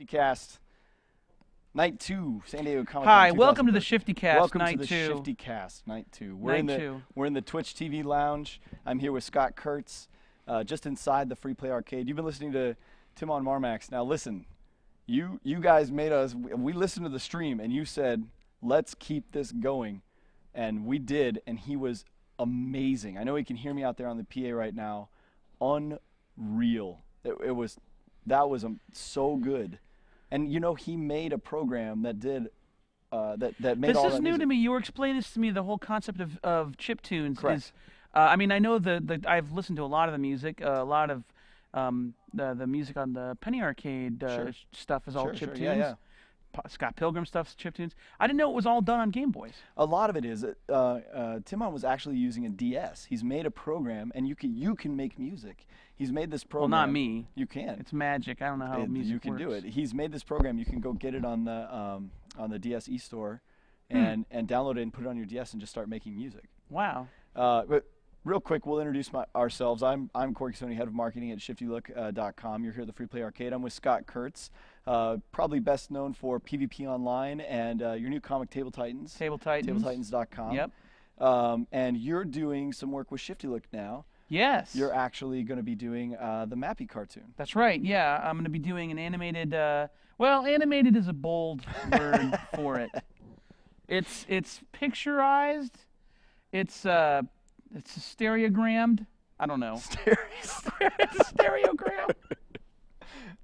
Cast, Night 2, San Diego Comic-Con. Hi, welcome to the Shifty Cast, welcome Night to the 2. Shifty Cast, Night 2. We're in the Twitch TV lounge. I'm here with Scott Kurtz, just inside the Free Play Arcade. You've been listening to Tim on Marmax. Now listen, you guys made us. We listened to the stream, and you said, "Let's keep this going," and we did. And he was amazing. I know he can hear me out there on the PA right now. Unreal. That was so good. And you know, he made a program that did that made all that This is new music. to me. You were explaining this to me. The whole concept of chip tunes Correct. is. I mean, I know I've listened to a lot of the music. A lot of the music on the Penny Arcade Sure. stuff is all chip tunes. Yeah. Scott Pilgrim stuff's chip tunes. I didn't know it was all done on Game Boys. A lot of it is. Timon was actually using a DS. He's made a program, and you can make music. He's made this program. Well, not me. You can. It's magic. I don't know how music You can works. do it. He's made this program. You can go get it on the DS eStore, and download it and put it on your DS and just start making music. Wow. But real quick, we'll introduce ourselves. I'm Corey Sony, head of marketing at shiftylook.com. You're here at the Free Play Arcade. I'm with Scott Kurtz, probably best known for PvP Online and your new comic Table Titans. Table Titans. TableTitans.com. Yep. And you're doing some work with Shifty Look now. Yes. You're actually going to be doing the Mappy cartoon. That's right. Yeah, I'm going to be doing an animated. Well, animated is a bold word for it. It's picturized. It's stereogrammed. I don't know. It's stereogrammed.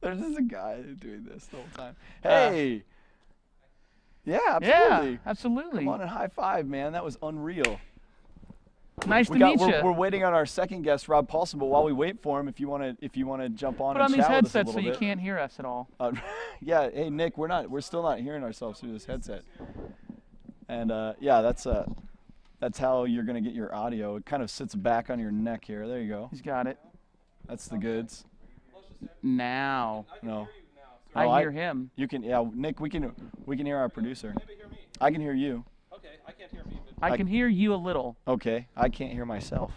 There's just a guy doing this the whole time. Hey. Yeah, absolutely. Yeah, absolutely. Come on and high five, man. That was unreal. Nice to meet you. We're waiting on our second guest, Rob Paulsen. But while we wait for him, if you want to jump on Put and on these chat with us a headsets so little you bit. can't hear us at all. Yeah. Hey, Nick, we're still not hearing ourselves through this headset. And yeah, that's how you're gonna get your audio. It kind of sits back on your neck here. There you go. He's got it. That's the goods. Now. No. I hear him. You can. Yeah, Nick. We can hear our producer. I can hear you. Okay, I can't hear me. I can hear you a little. Okay, I can't hear myself.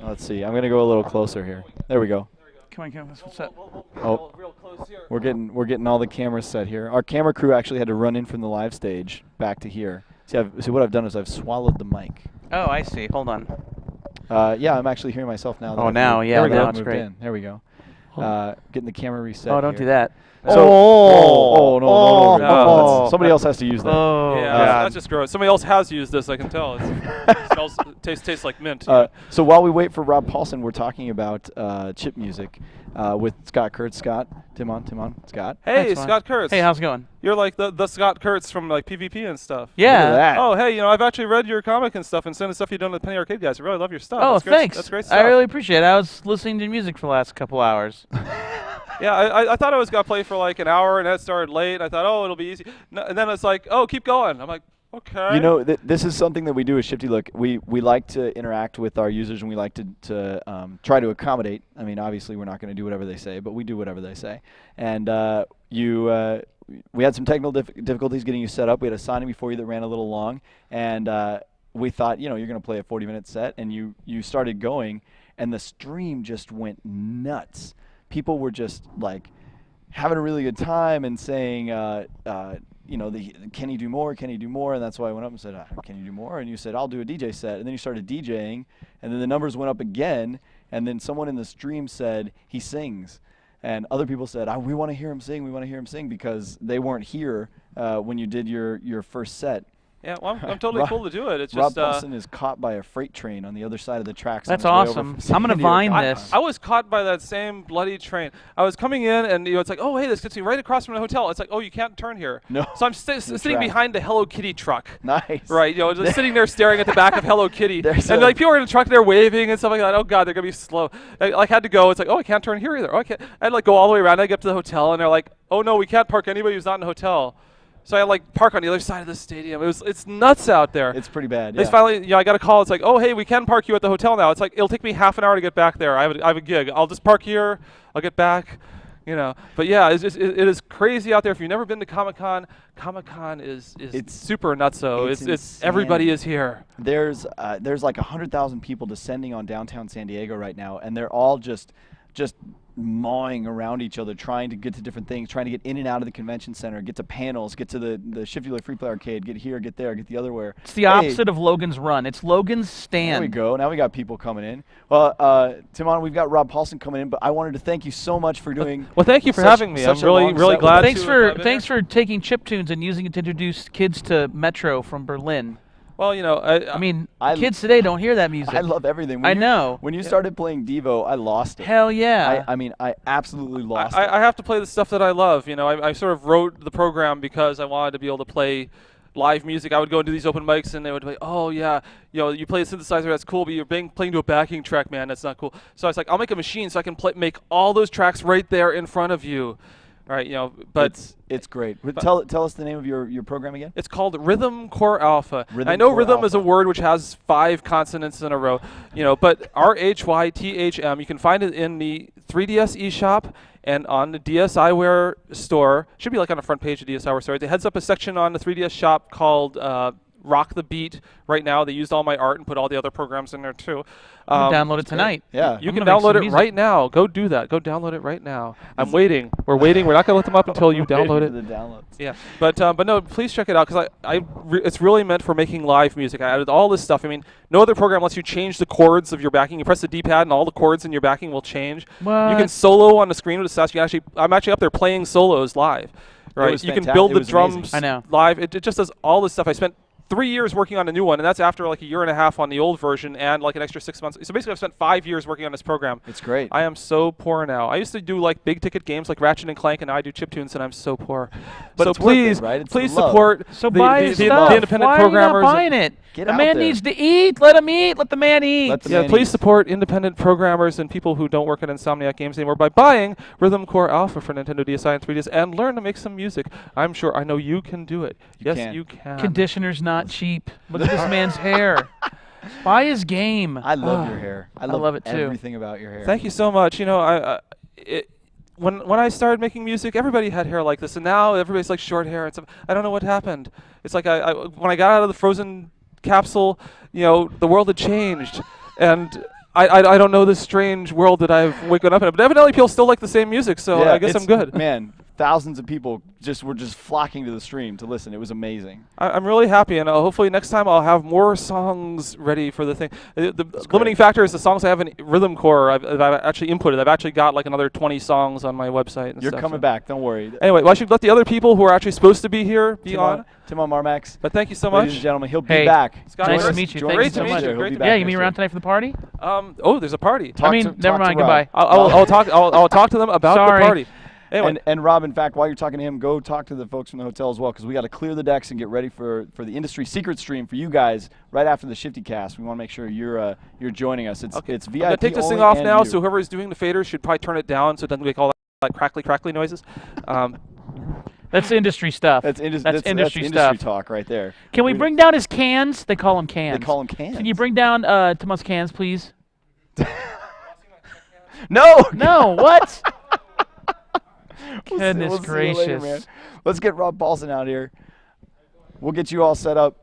Let's see. I'm gonna go a little closer here. There we go. Come on. What's up? Oh, Real close here. we're getting all the cameras set here. Our camera crew actually had to run in from the live stage back to here. See what I've done is I've swallowed the mic. Oh, I see. Hold on. Yeah, I'm actually hearing myself now. Oh, now, yeah, there we go. now it's Moved great. in. There we go. Getting the camera reset. Oh, don't here. do that. So, oh, no, no. somebody else has to use that. Oh, Yeah, God. that's just gross. Somebody else has used this, I can tell. It smells, tastes like mint. So while we wait for Rob Paulsen, we're talking about chip music with Scott Kurtz. Scott, Tim on, Scott. Hey, That's fine. Scott Kurtz. Hey, how's it going? You're like the Scott Kurtz from like PvP and stuff. Yeah. Look at that. Oh, hey, I've actually read your comic and stuff and some of the stuff you've done with Penny Arcade guys. I really love your stuff. Oh, That's great. thanks. That's great stuff. I really appreciate it. I was listening to music for the last couple hours. Yeah, I thought I was going to play for like an hour and that started late. I thought, oh, it'll be easy. No, and then it's like, oh, keep going. I'm like, okay. You know, this is something that we do with Shifty Look. We like to interact with our users, and we like to try to accommodate. I mean, obviously, we're not going to do whatever they say, but we do whatever they say. And we had some technical difficulties getting you set up. We had a signing before you that ran a little long, and we thought, you're going to play a 40-minute set, and you started going, and the stream just went nuts. People were just like having a really good time and saying, can he do more? Can he do more? And that's why I went up and said, can you do more? And you said, I'll do a DJ set. And then you started DJing, and then the numbers went up again. And then someone in the stream said, he sings. And other people said, we want to hear him sing. We want to hear him sing, because they weren't here when you did your first set. Yeah, well, I'm totally cool to do it. It's Rob just Paulsen is caught by a freight train on the other side of the tracks. That's on his way over awesome. from San I'm gonna Diego Vine Comic-Con. this. I was caught by that same bloody train. I was coming in, and it's like, oh, hey, this gets me right across from the hotel. It's like, oh, you can't turn here. No. So I'm sitting trapped. behind the Hello Kitty truck. Nice. Right, just sitting there staring at the back of Hello Kitty. There's And a- like people are in the truck, they're waving and stuff like that. Oh God, they're gonna be slow. I had to go. It's like, oh, I can't turn here either. Oh, I can't. I'd like go all the way around. I get up to the hotel, and they're like, oh no, we can't park anybody who's not in the hotel. So I like park on the other side of the stadium. It's nuts out there. It's pretty bad. They Yeah. finally, I got a call. It's like, oh, hey, we can park you at the hotel now. It's like, it'll take me half an hour to get back there. I have a gig. I'll just park here. I'll get back. But yeah, it is crazy out there. If you've never been to Comic-Con, Comic-Con is super nutso. It's everybody is here. There's like 100,000 people descending on downtown San Diego right now, and they're all just just mawing around each other, trying to get to different things, trying to get in and out of the convention center, get to panels, get to the Shifty Free Play Arcade, get here, get there, get the other where. It's the opposite of Logan's Run. It's Logan's Stand. There we go. Now we got people coming in. Well, Timon, we've got Rob Paulsen coming in, but I wanted to thank you so much for doing. Well, thank you for having me. I'm really glad. Thanks for taking chiptunes and using it to introduce kids to Metro from Berlin. Well, you know, I mean, kids today don't hear that music. I love everything. I know. When you started playing Devo, I lost it. Hell yeah. I mean, I absolutely lost it. I have to play the stuff that I love. You know, I sort of wrote the program because I wanted to be able to play live music. I would go into these open mics and they would be, oh yeah, you know, you play a synthesizer, that's cool, but you're playing to a backing track, man, that's not cool. So I was like, I'll make a machine so I can make all those tracks right there in front of you. Right, you know, but it's great. But tell us the name of your program again. It's called Rhythm Core Alpha. Rhythm I know Core rhythm Alpha. is a word which has 5 consonants in a row, you know, but RHYTHM. You can find it in the 3DS eShop and on the DSiWare store. Should be like on the front page of DSiWare store. It heads up a section on the 3DS shop called Rock the Beat. Right now, they used all my art and put all the other programs in there too. Download it tonight. Yeah. You can download it right now. Go do that. Go download it right now. I'm waiting. We're waiting. We're not going to let them up until you download it. The downloads. Yeah, but no, please check it out because it's really meant for making live music. I added all this stuff. I mean, no other program lets you change the chords of your backing. You press the D-pad and all the chords in your backing will change. What? You can solo on the screen with the stats. I'm actually up there playing solos live. Right? You can build the drums live. It just does all this stuff. I spent 3 years working on a new one, and that's after like a year and a half on the old version and like an extra 6 months. So basically, I've spent 5 years working on this program. It's great. I am so poor now. I used to do like big ticket games like Ratchet and Clank, and now I do chiptunes, and I'm so poor. But so it's worth please, it, right? It's please love. support buy the stuff. independent Why programmers. are you not buying it? Get the out man there. needs to eat. Let him eat. Let the man eat. Let the Yeah, man please eat. support independent programmers and people who don't work at Insomniac Games anymore by buying Rhythm Core Alpha for Nintendo DSi and 3DS and learn to make some music. I know you can do it. You can. Conditioner's not cheap. Look at this man's hair. Buy his game. I love your hair. I love it too. Everything about your hair. Thank you so much. You know, when I started making music, everybody had hair like this, and now everybody's like short hair and stuff. I don't know what happened. It's like when I got out of the frozen capsule, you know, the world had changed, and I don't know this strange world that I've woken up in. But evidently, people still like the same music, so Yeah, I guess I'm good. Man, thousands of people were just flocking to the stream to listen. It was amazing. I'm really happy, and hopefully next time I'll have more songs ready for the thing. The limiting great. factor is the songs I have in Rhythm Core. I've actually inputted. I've actually got like another 20 songs on my website. And You're stuff, coming so. back. Don't worry. Anyway, well, I should let the other people who are actually supposed to be here be on. Timon Marmax. But thank you so Ladies much. and gentlemen, he'll Hey, be back. Scott, Nice to Kurtz, meet you. join Thank us you so next much. year. He'll Great be to back Yeah, next you mean year. around tonight for the party? Oh, there's a party. Talk to never mind. Rob. Goodbye. I'll talk to them about Sorry. the party. Anyway, And Rob, in fact, while you're talking to him, go talk to the folks from the hotel as well, because we got to clear the decks and get ready for the industry secret stream for you guys right after the Shifty cast. We want to make sure you're joining us. It's VIP. I'm gonna take this thing only off and now, you. so whoever is doing the faders should probably turn it down so it doesn't make all that crackly noises. That's industry stuff. That's industry industry stuff. talk right there. Can we bring down his cans? They call them cans. They call them cans. Can you bring down Timon's cans, please? No. No. What? We'll Goodness see you later, gracious. man. Let's get Rob Paulsen out here. We'll get you all set up.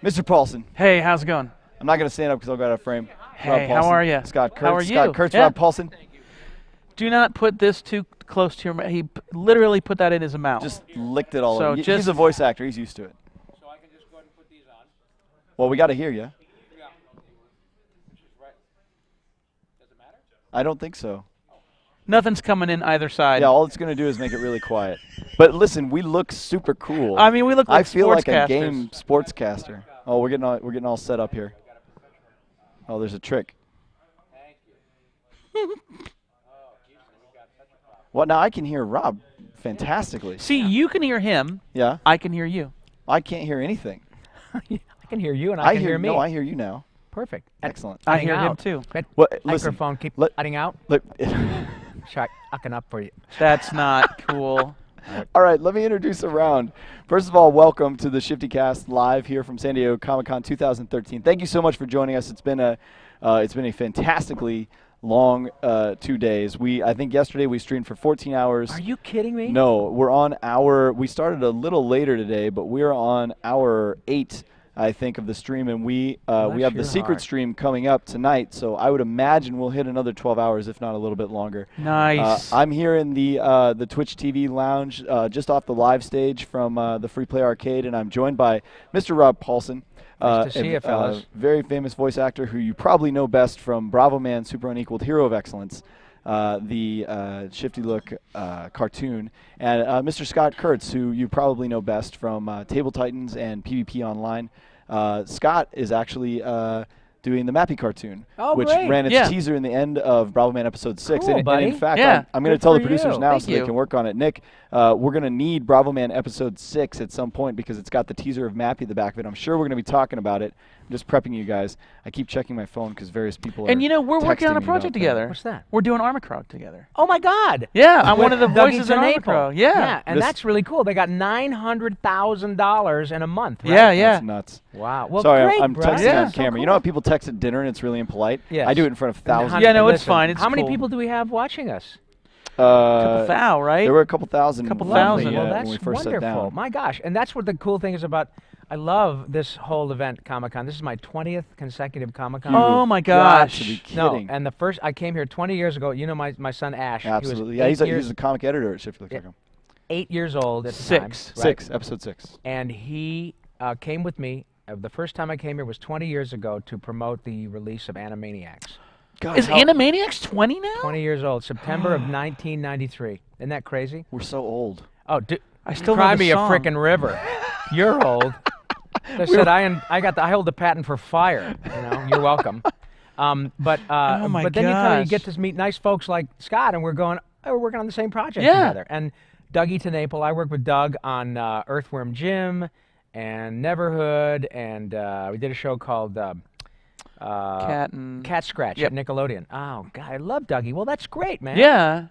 Mr. Paulsen. Hey, how's it going? I'm not going to stand up because I'll go out of frame. Hey, Rob Paulsen. how are you? Scott Kurtz. How are you? Scott Kurtz, Yeah. Rob Paulsen. Do not put this too close to your mouth. He literally put that in his mouth. Just licked it all So over. He's just- a voice actor. He's used to it. So I can just go ahead and put these on. Well, we got to hear you. Yeah. Which is right. Does it matter? I don't think so. Nothing's coming in either side. Yeah, all it's going to do is make it really quiet. But listen, we look super cool. I mean, we look like I feel like a sportscasters. game sportscaster. Oh, we're getting all set up here. Oh, there's a trick. Thank you. Well, now I can hear Rob fantastically. See, you can hear him. Yeah, I can hear you. I can't hear anything. I can hear you, and I, can hear me. No, I hear you now. Perfect. Excellent. I Cutting hear him out. too. That Well, listen. microphone keep let- cutting out. Look. Shucking up for you. That's not cool. All right, let me introduce a round. First of all, welcome to the Shifty Cast live here from San Diego Comic-Con 2013. Thank you so much for joining us. It's been a fantastically long 2 days. I think yesterday we streamed for 14 hours. Are you kidding me? No, we started a little later today, but we're on hour 8 I think, of the stream, and we have the your secret heart. stream coming up tonight. So I would imagine we'll hit another 12 hours, if not a little bit longer. Nice. I'm here in the Twitch TV lounge, just off the live stage from the Free Play Arcade, and I'm joined by Mr. Rob Paulsen. Nice to see you, fellas. Very famous voice actor who you probably know best from Bravo Man, Super Unequaled, Hero of Excellence, the Shifty Look cartoon, and Mr. Scott Kurtz, who you probably know best from Table Titans and PvP Online. Scott is actually doing the Mappy cartoon, Oh, which great. ran its Yeah. teaser in the end of Bravo Man episode 6. Cool, and buddy. in fact, Yeah. I'm going to Good tell the for producers you. now Thank so they you. can work on it. Nick, we're going to need Bravo Man episode 6 at some point because it's got the teaser of Mappy at the back of it. I'm sure we're going to be talking about it. I'm just prepping you guys. I keep checking my phone because various people are And we're working on texting a me project about that. together. What's that? We're doing Armacrog together. Oh my God! Yeah, I'm one of the With voices in Dougie Tenaple. Armacrog. Yeah. and This- that's really cool. They got $900,000 in a month. Right? Yeah, yeah. That's nuts. Wow. Well, Sorry, great, I'm Brad. texting Yeah. on camera. You know how people text at dinner and it's really impolite? Yes. I do it in front of thousands. Yeah, no, it's Listen, fine. It's how many cool. people do we have watching us? Couple thou, right? There were a couple thousand. Couple when we, thousand. Well, when that's we first sat wonderful. down. My gosh, and that's what the cool thing is about. I love this whole event, Comic-Con. This is my 20th consecutive Comic-Con. Oh my Got to gosh. be No, kidding. and the first I came here 20 years ago. You know my son Ash. Absolutely. He Yeah, was he's a comic editor at Shifty.com. 8 years old at the Six. time. right? Episode 6. And he came with me. The first time I came here was 20 years ago to promote the release of Animaniacs. God, Is Animaniacs 20 now? 20 years old, September of 1993. Isn't that crazy? We're so old. Oh, I still cry know the me song. a frickin' river. You're old. I said I hold the patent for fire. You're welcome. But Oh my then you gosh. get to meet nice folks like Scott, and we're working on the same project Yeah. together. And Dougie Tenaple, I work with Doug on Earthworm Jim and Neverhood, and we did a show called Cat Scratch Yep. at Nickelodeon. Oh God, I love Dougie. Well, that's great, man. Yeah.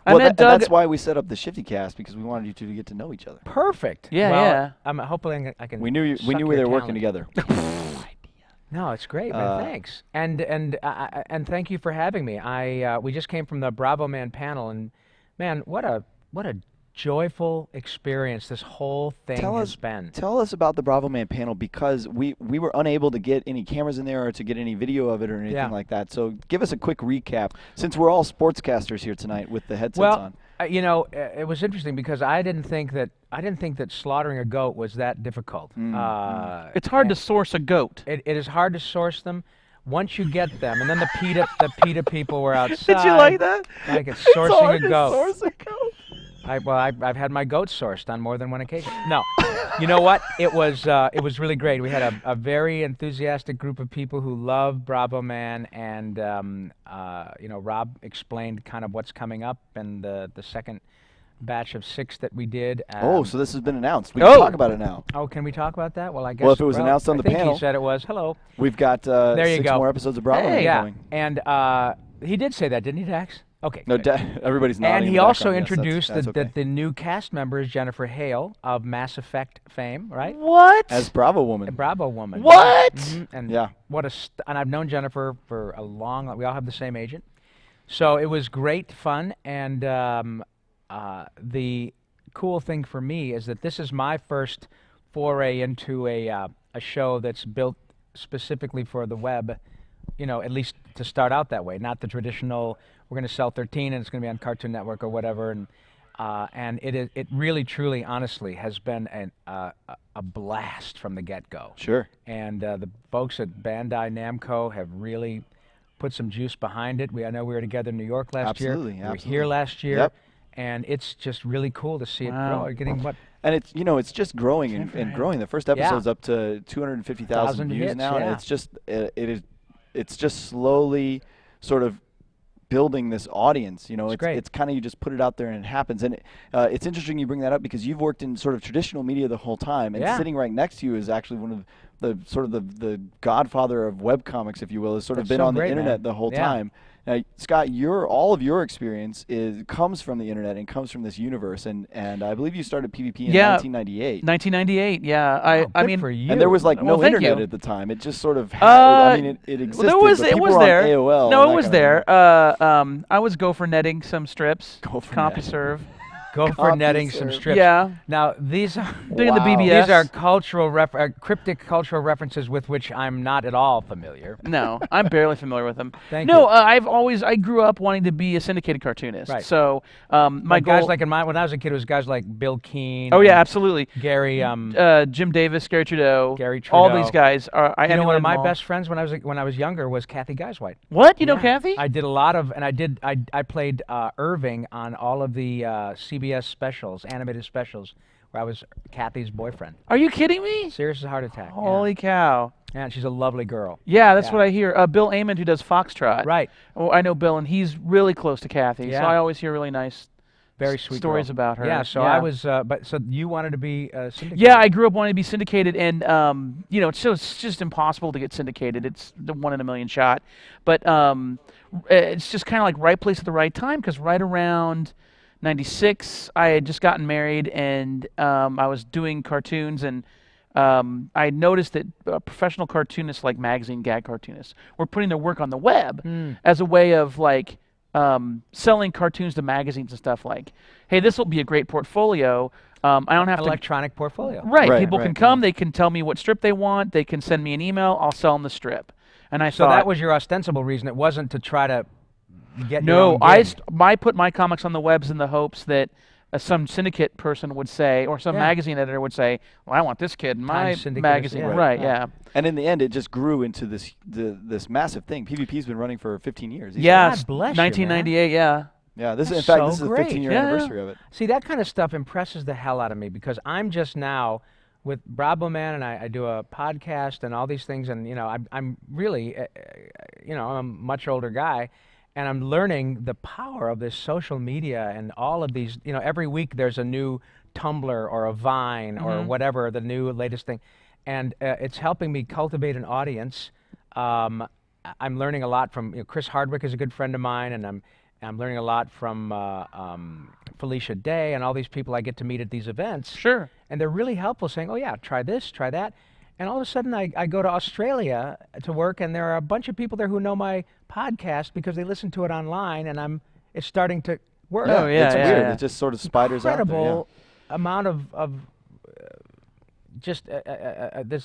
I Well, met Doug. that's why we set up the Shifty Cast, because we wanted you two to get to know each other. Perfect. Yeah, well, yeah. Hopefully I can. We knew suck we your were working talent. together. No, it's great, man. Thanks, and thank you for having me. We just came from the Bravo Man panel, and man, what a joyful experience this whole thing has been. Tell us about the Bravo Man panel, because we were unable to get any cameras in there or to get any video of it or anything Yeah. like that. So give us a quick recap, since we're all sportscasters here tonight with the headsets Well, on. it was interesting because I didn't think that slaughtering a goat was that difficult. It's hard to source a goat. It is hard to source them. Once you get them, and then the PETA people were outside. Did you like that? Like it's It's sourcing hard a to goat. source a goat. I've had my goats sourced on more than one occasion. No, you know what? It was really great. We had a very enthusiastic group of people who love Bravo Man, and Rob explained kind of what's coming up and the second batch of 6 that we did. So this has been announced. We can talk about it now. Oh, can we talk about that? Well, I guess. Well, if it was announced on I the think panel. he said it was. Hello. We've got There you 6 go. more episodes of Bravo Man Yeah, going. and he did say that, didn't he, Dax? Okay. No, good. everybody's nodding. And in he the also background. Yes, introduced that's okay. that the new cast member is Jennifer Hale of Mass Effect fame, right? What? As Bravo Woman. A Bravo woman. What? And Yeah. and I've known Jennifer for a long. We all have the same agent, so it was great fun. And the cool thing for me is that this is my first foray into a show that's built specifically for the web. At least to start out that way, not the traditional. We're going to sell 13 and it's going to be on Cartoon Network or whatever. And it really, truly, honestly, has been a blast from the get-go. Sure. And the folks at Bandai Namco have really put some juice behind it. I know we were together in New York last year. Absolutely, We were absolutely. here last year. Yep. And it's just really cool to see it Wow. grow. Getting what? And it's just growing and growing. The first episode's up to 250,000 views hits, now, and yeah. it's just slowly sort of building this audience. It's great. it's kind of, you just put it out there and it happens. And it's interesting you bring that up, because you've worked in sort of traditional media the whole time, and Yeah. sitting right next to you is actually one of the sort of the godfather of webcomics, if you will, has sort of That's been so on the great, internet man. the whole Yeah. time. Now, Scott, all of your experience comes from the internet and comes from this universe, and I believe you started PvP in 1998. 1998. Yeah. I Good mean, for you. And there was like no Well, thank internet you. at the time. It just sort of had, it existed. there was but it people was were on there. AOL No, and it that was kind of there. thing. I was gopher netting some strips. Gopher net. CompuServe. Gopher netting, some serve. strips. Yeah. Now these are Big into Wow. BBS. these are cryptic cultural references with which I'm not at all familiar. No, I'm barely familiar with them. Thank no, you. I grew up wanting to be a syndicated cartoonist. Right. So my Like goal. guys like when I was a kid, it was guys like Bill Keane. Oh yeah, and absolutely. Gary. Jim Davis, Gary Trudeau. Gary All Trudeau. these guys are. I You know, one of emulated my them all. best friends when I was younger was Kathy Geiswhite. What? You know Yeah. Kathy? I did a lot of, and I played Irving on all of the CBS specials, animated specials, where I was Kathy's boyfriend. Are you kidding me? Serious as a heart attack. Holy cow. Yeah, and she's a lovely girl. Yeah, that's Yeah. what I hear. Bill Amon, who does Foxtrot. Right. Oh, I know Bill, and he's really close to Kathy. Yeah. So I always hear really nice Very sweet stories girl. about her. Yeah, so I was, but so you wanted to be syndicated? Yeah, I grew up wanting to be syndicated, and you know, it's just impossible to get syndicated. It's the 1 in a million shot, but it's just kind of like right place at the right time, because right around '96, I had just gotten married, and I was doing cartoons, and I noticed that professional cartoonists, like magazine gag cartoonists, were putting their work on the web as a way of like selling cartoons to magazines and stuff. Like, hey, this will be a great portfolio. I don't have to. Electronic portfolio. Right. Right, People can right, come. They can tell me what strip they want. They can send me an email. I'll sell them the strip. And I So thought, that was your ostensible reason. It wasn't to try to get your no, own I gig. I put my comics on the webs in the hopes that some syndicate person would say, or some Yeah. magazine editor would say, well, I want this kid in my Times syndicate, magazine. yeah. Right, Right. yeah. And in the end, it just grew into this massive thing. PvP's been running for 15 years. These Yeah, days. God bless you, man. 1998, yeah. Yeah. This is, in That's fact, so this is the great. 15-year Yeah. anniversary of it. See, that kind of stuff impresses the hell out of me, because I'm just now with Bravo Man, and I do a podcast and all these things, and you know, I'm really, you know, I'm a much older guy, and I'm learning the power of this social media and all of these. You know, every week there's a new Tumblr or a Vine or whatever, the new latest thing, and it's helping me cultivate an audience. I'm learning a lot from, you know, Chris Hardwick is a good friend of mine, and I'm learning a lot from Felicia Day and all these people I get to meet at these events. Sure. And they're really helpful, saying, oh yeah, try this, try that. And all of a sudden I go to Australia to work, and there are a bunch of people there who know my podcast because they listen to it online, and it's starting to work. Oh, yeah, It's yeah, weird. yeah. It just sort of spiders out there. Incredible amount of just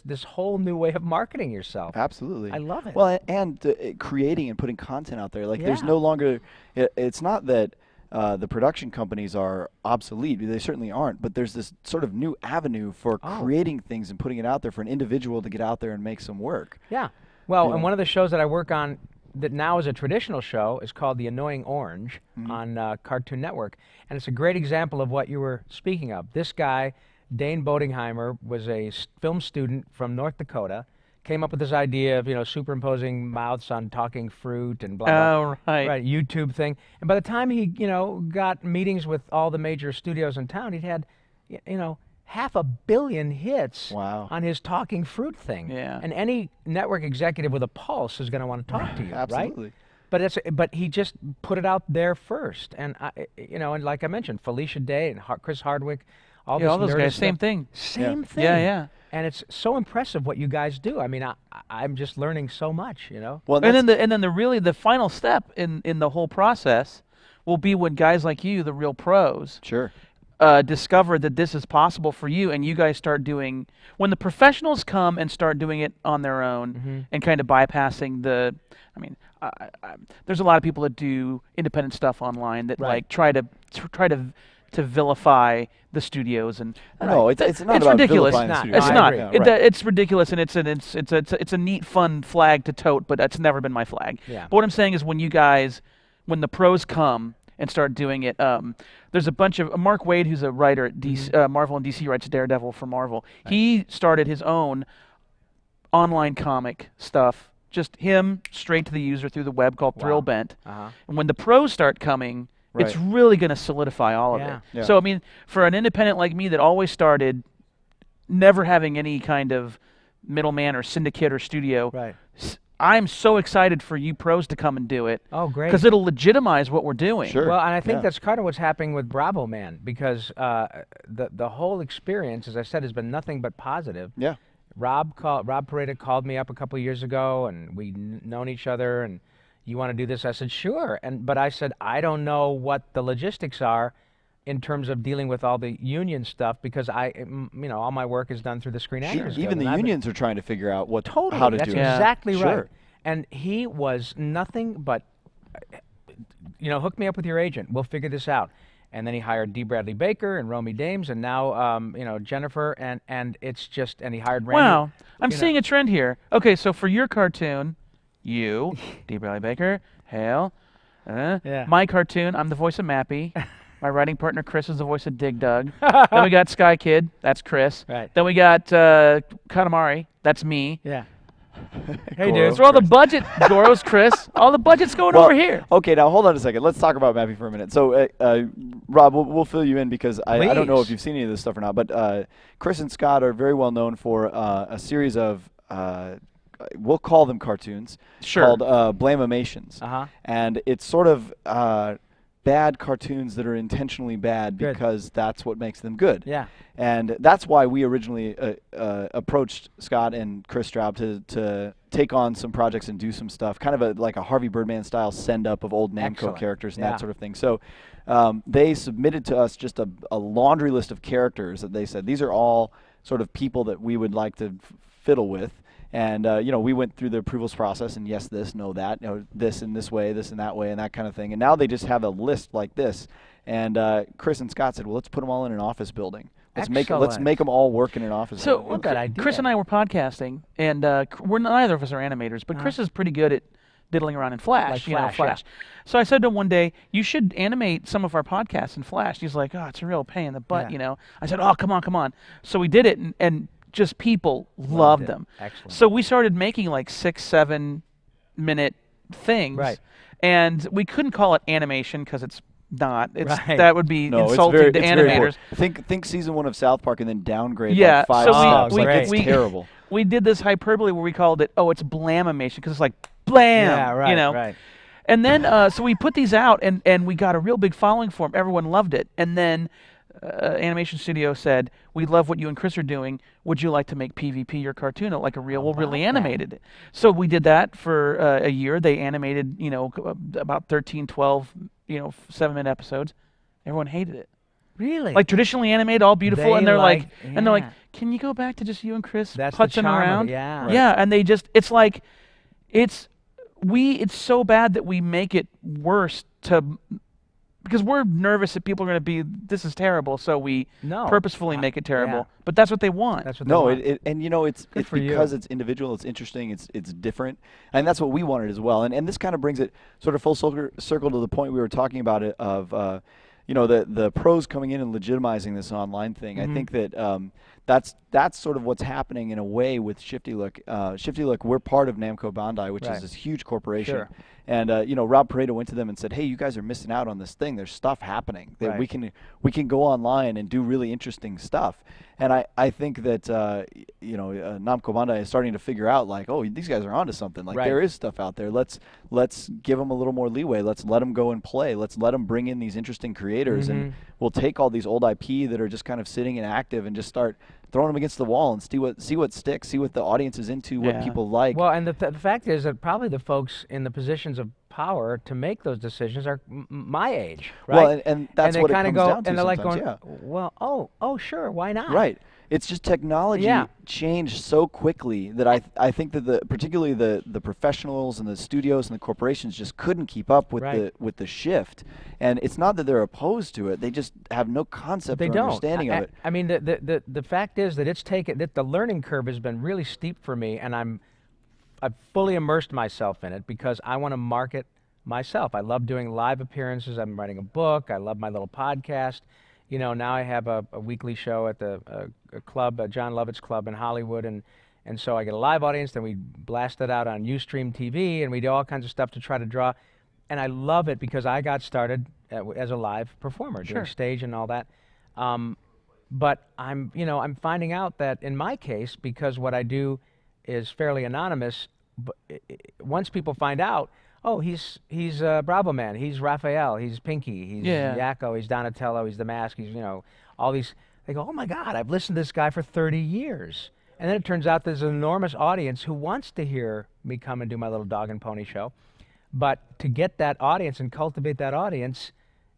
this whole new way of marketing yourself. Absolutely. I love it. Well, and creating and putting content out there. Like, there's Yeah. no longer. It's not that the production companies are obsolete. They certainly aren't. But there's this sort of new avenue for creating things and putting it out there for an individual to get out there and make some work. Yeah. Well, You and know. one of the shows that I work on that now is a traditional show is called The Annoying Orange on Cartoon Network. And it's a great example of what you were speaking of. This guy, Dane Bodenheimer, was a film student from North Dakota, came up with this idea of, you know, superimposing mouths on talking fruit and blah, blah. Oh, right. Right, YouTube thing. And by the time he, you know, got meetings with all the major studios in town, he'd had, you know, 500 million hits Wow. on his talking fruit thing. Yeah. And any network executive with a pulse is going to want to talk to you, Absolutely. right? But he just put it out there first. And you know, and like I mentioned, Felicia Day and Chris Hardwick, all Yeah, this all those nerdy guys, same stuff. thing. Same thing. Yeah, yeah. And it's so impressive what you guys do. I mean, I'm just learning so much, you know. Well, And then the final step in the whole process will be when guys like you, the real pros, sure. discover that this is possible for you, and you guys start doing, when the professionals come and start doing it on their own and kind of bypassing the, I mean, there's a lot of people that do independent stuff online that Right. like try to vilify the studios, and No, it's not it's about ridiculous. vilifying the It's studio. It's I not. agree. It's ridiculous, and it's a neat, fun flag to tote, but that's never been my flag. Yeah. But what I'm saying is, when the pros come and start doing it, there's a bunch of Mark Waid, who's a writer at DC, Marvel and DC, writes Daredevil for Marvel. He started his own online comic stuff, just him straight to the user through the web, called Thrillbent. Uh-huh. And when the pros start coming, it's Right. really going to solidify all of Yeah. it. Yeah. So I mean, for an independent like me that always started never having any kind of middleman or syndicate or studio, Right. I'm so excited for you pros to come and do it, Oh, great. because it'll legitimize what we're doing. Sure. Well, and I think Yeah. that's kind of what's happening with Bravo Man, because the whole experience, as I said, has been nothing but positive. Yeah. Rob Pareda called me up a couple of years ago, and we'd known each other, and you want to do this? I said, sure. But I said, I don't know what the logistics are, in terms of dealing with all the union stuff because all my work is done through the Screen Actors Guild. Even the and I've been- unions are trying to figure out Totally, how to that's do it. Yeah. exactly Sure. right. And he was nothing but, hook me up with your agent. We'll figure this out. And then he hired D. Bradley Baker and Romy Dames, and now Jennifer, and it's just, and he hired Randy. Wow, I'm you know. seeing a trend here. Okay, so for your cartoon, you, D. Bradley Baker, Hale. Yeah. My cartoon, I'm the voice of Mappy. My writing partner, Chris, is the voice of Dig Dug. Then we got Sky Kid, that's Chris. Right. Then we got Katamari, that's me. Yeah. Hey, dude. So all the budget, Goro's Chris, all the budget's going over here. Okay, now hold on a second. Let's talk about Mappy for a minute. So, Rob, we'll fill you in because I don't know Please. if you've seen any of this stuff or not, but Chris and Scott are very well known for a series of, we'll call them cartoons, Sure. called Blamemations. Uh-huh. And it's sort of bad cartoons that are intentionally bad Good. because that's what makes them good. Yeah. And that's why we originally approached Scott and Chris Straub to take on some projects and do some stuff, kind of like a Harvey Birdman style send up of old Namco Excellent. characters and Yeah. that sort of thing. So they submitted to us just a laundry list of characters that they said these are all sort of people that we would like to fiddle with. And we went through the approvals process, and yes, this, no, that, this in this way, this in that way, and that kind of thing. And now they just have a list like this. And Chris and Scott said, well, let's put them all in an office building. Let's make them all work in an office So building. Good idea. Chris and I were podcasting, and neither of us are animators, but Chris is pretty good at diddling around in Flash. Like Flash, yeah. So I said to him one day, you should animate some of our podcasts in Flash. He's like, oh, it's a real pain in the butt, Yeah. I said, oh, come on. So we did it, and just people loved it. them. Excellent. So we started making like 6-7 minute things. Right. And we couldn't call it animation because it's not. Right. That would be No, insulting to it's very poor. animators. Think season 1 of South Park and then downgrade Yeah, like 5 so steps. we- Like, it's we- terrible. We did this hyperbole where we called it, it's blamimation, because it's like blam, Yeah, right, right. And then, so we put these out, and we got a real big following for them. Everyone loved it. And then Animation Studio said, we love what you and Chris are doing. Would you like to make PvP your cartoon like a real, really animated it? So we did that for a year. They animated, about 13, 12, 7-minute episodes. Everyone hated it. Really? Like traditionally animated, all beautiful, They and they're like- and they're like, yeah. can you go back to just you and Chris That's the putzing charm of it, around? yeah. Yeah, and they just, it's like, it's so bad that we make it worse because we're nervous that people are going to be, this is terrible, so we No. purposefully make it terrible. yeah. But that's what they want. That's what they No, want. it's Good for you. because it's individual, it's interesting, it's different, and that's what we wanted as well. And this kind of brings it sort of full circle to the point we were talking about it of the pros coming in and legitimizing this online thing. Mm-hmm. I think that that's sort of what's happening in a way with Shifty Look. Shifty Look, we're part of Namco Bandai, which Right. is this huge corporation. Sure. And Rob Pareto went to them and said, "Hey, you guys are missing out on this thing. There's stuff happening that Right. we can go online and do really interesting stuff." And I think that Namco Bandai is starting to figure out like, oh, these guys are onto something. Like Right. there is stuff out there. Let's give them a little more leeway. Let's let them go and play. Let's let them bring in these interesting creators, and Mm-hmm. we'll take all these old IP that are just kind of sitting inactive and just start throwing them against the wall and see what sticks, see what the audience is into, what Yeah. people like. Well, and the fact is that probably the folks in the positions of power to make those decisions are my age, right? Well, and that's they what it kinda comes go, down to and they're like sometimes, going, yeah. well, oh, sure, why not? Right. It's just technology Yeah. changed so quickly that I think that particularly the professionals and the studios and the corporations just couldn't keep up with Right. the shift. And it's not that they're opposed to it; they just have no concept They or don't. understanding of it. I mean, the fact is that that the learning curve has been really steep for me, and I've fully immersed myself in it because I want to market myself. I love doing live appearances. I'm writing a book. I love my little podcast. Now I have a weekly show at the a club, John Lovett's Club in Hollywood, and so I get a live audience. Then we blast it out on Ustream TV, and we do all kinds of stuff to try to draw. And I love it because I got started as a live performer, doing stage and all that. But I'm finding out that in my case, because what I do is fairly anonymous, once people find out, oh, he's Bravo Man, he's Raphael, he's Pinky, he's Yakko, he's Donatello, he's The Mask, he's all these. They go, oh my God, I've listened to this guy for 30 years, and then it turns out there's an enormous audience who wants to hear me come and do my little dog and pony show, but to get that audience and cultivate that audience,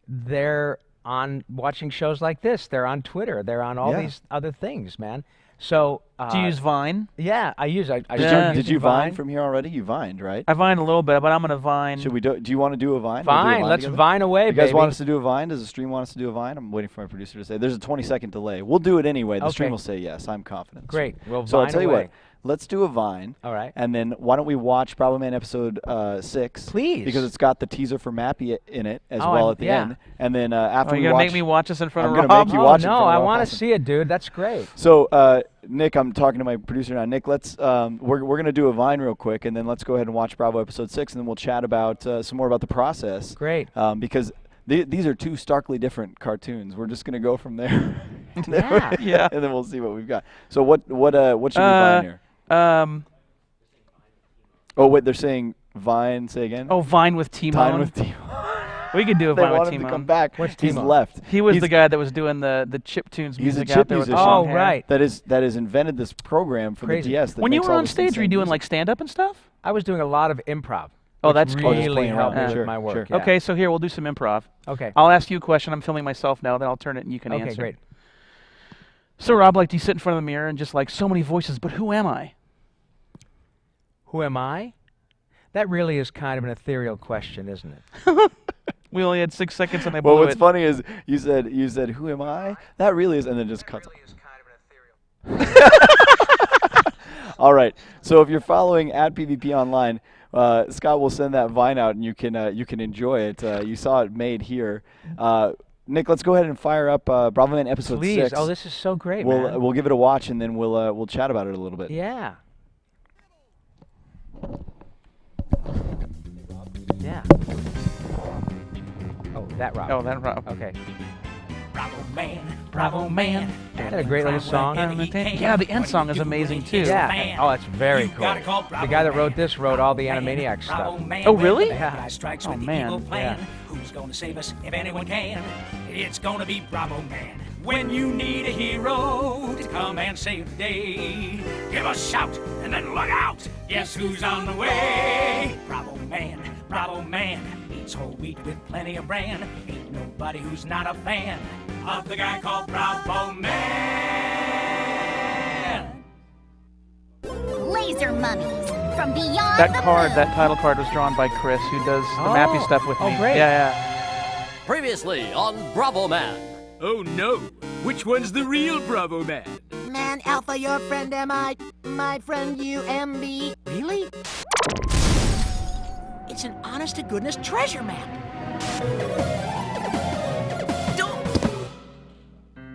they're on watching shows like this. They're on Twitter. They're on all these other things, man. So Do you use Vine? yeah, I use. I Did you Vine from here already? You Vined, right? I Vine a little bit, but I'm gonna Vine. Should we do you want to do a Vine? We'll do a Vine. Let's together? Vine away, You guys baby. want us to do a Vine? Does the stream want us to do a Vine? I'm waiting for my producer to say. There's a 20-second delay. We'll do it anyway. The stream Okay. will say yes. I'm confident. Great. We'll So I'll Vine tell you away. what. Let's do a Vine. All right. And then why don't we watch Bravo Man episode 6? Please. Because it's got the teaser for Mappy in it as Oh, well I'm- at the yeah. end. And then after You're we gonna watch, make me watch this in front I'm of gonna Rob? make you Oh watch it in no, front of I Rob want to Paulsen. see it, dude. That's great. So Nick, I'm talking to my producer now. Nick, let's we're gonna do a Vine real quick, and then let's go ahead and watch Bravo episode 6, and then we'll chat about some more about the process. Great. Because these are two starkly different cartoons. We're just gonna go from there. Yeah. Yeah. And then we'll see what we've got. So what should we Vine here? Oh wait, they're saying Vine. Say again. Oh, Vine with Timo. Vine with Timo. We could do a They Vine with want him to come Timo. back. What's He's Timo? left. He was He's- the guy that was doing the chiptunes He's a music chip out there with the musician. long Oh, hair. right. That has invented this program for Crazy. the DS. That When you makes were all on this stage, were you insane doing music. like stand up and stuff? I was doing a lot of improv. Oh, which that's cool. Just really playing around. helped me Sure, with my work. sure. Yeah. Okay, so here we'll do some improv. Okay. I'll ask you a question. I'm filming myself now. Then I'll turn it and you can Okay, answer. great. So Rob, like, do you sit in front of the mirror and just like so many voices? But who am I? Who am I? That really is kind of an ethereal question, isn't it? We only had 6 seconds and I Well, blew what's it. funny is you said who am I? That really is, and then just cuts. All right. So if you're following at PvP Online, Scott will send that Vine out, and you can enjoy it. You saw it made here. Nick, let's go ahead and fire up Bravo Man episode Please. 6. Oh, this is so great, man. We'll give it a watch, and then we'll chat about it a little bit. Yeah. Yeah. Oh, that Rob. Oh, that Rob. Okay. Bravo man, bravo man. Is that a great little song? Yeah, the end song is amazing too. Yeah. Oh, that's very You cool. gotta call The Bravo guy that Man. wrote this wrote all the Animaniacs Bravo stuff. man, Oh, really? when the Yeah. guy strikes Oh, with the man. evil plan. Yeah. Who's gonna save us if anyone can? It's gonna be Bravo Man. When you need a hero to come and save the day, give a shout and then look out. Guess who's on the way? Bravo Man, Bravo Man. Eats whole wheat with plenty of bran. Ain't nobody who's not a fan of the guy called Bravo Man. Laser mummies from beyond That the card, moon. that title card was drawn by Chris, who does the Oh. Mappy stuff with Oh, me. great. Yeah, Previously on Bravo Man. Oh no! Which one's the real Bravo Man? Man, Alpha, your friend am I. My friend, you am me. Really? It's an honest-to-goodness treasure map.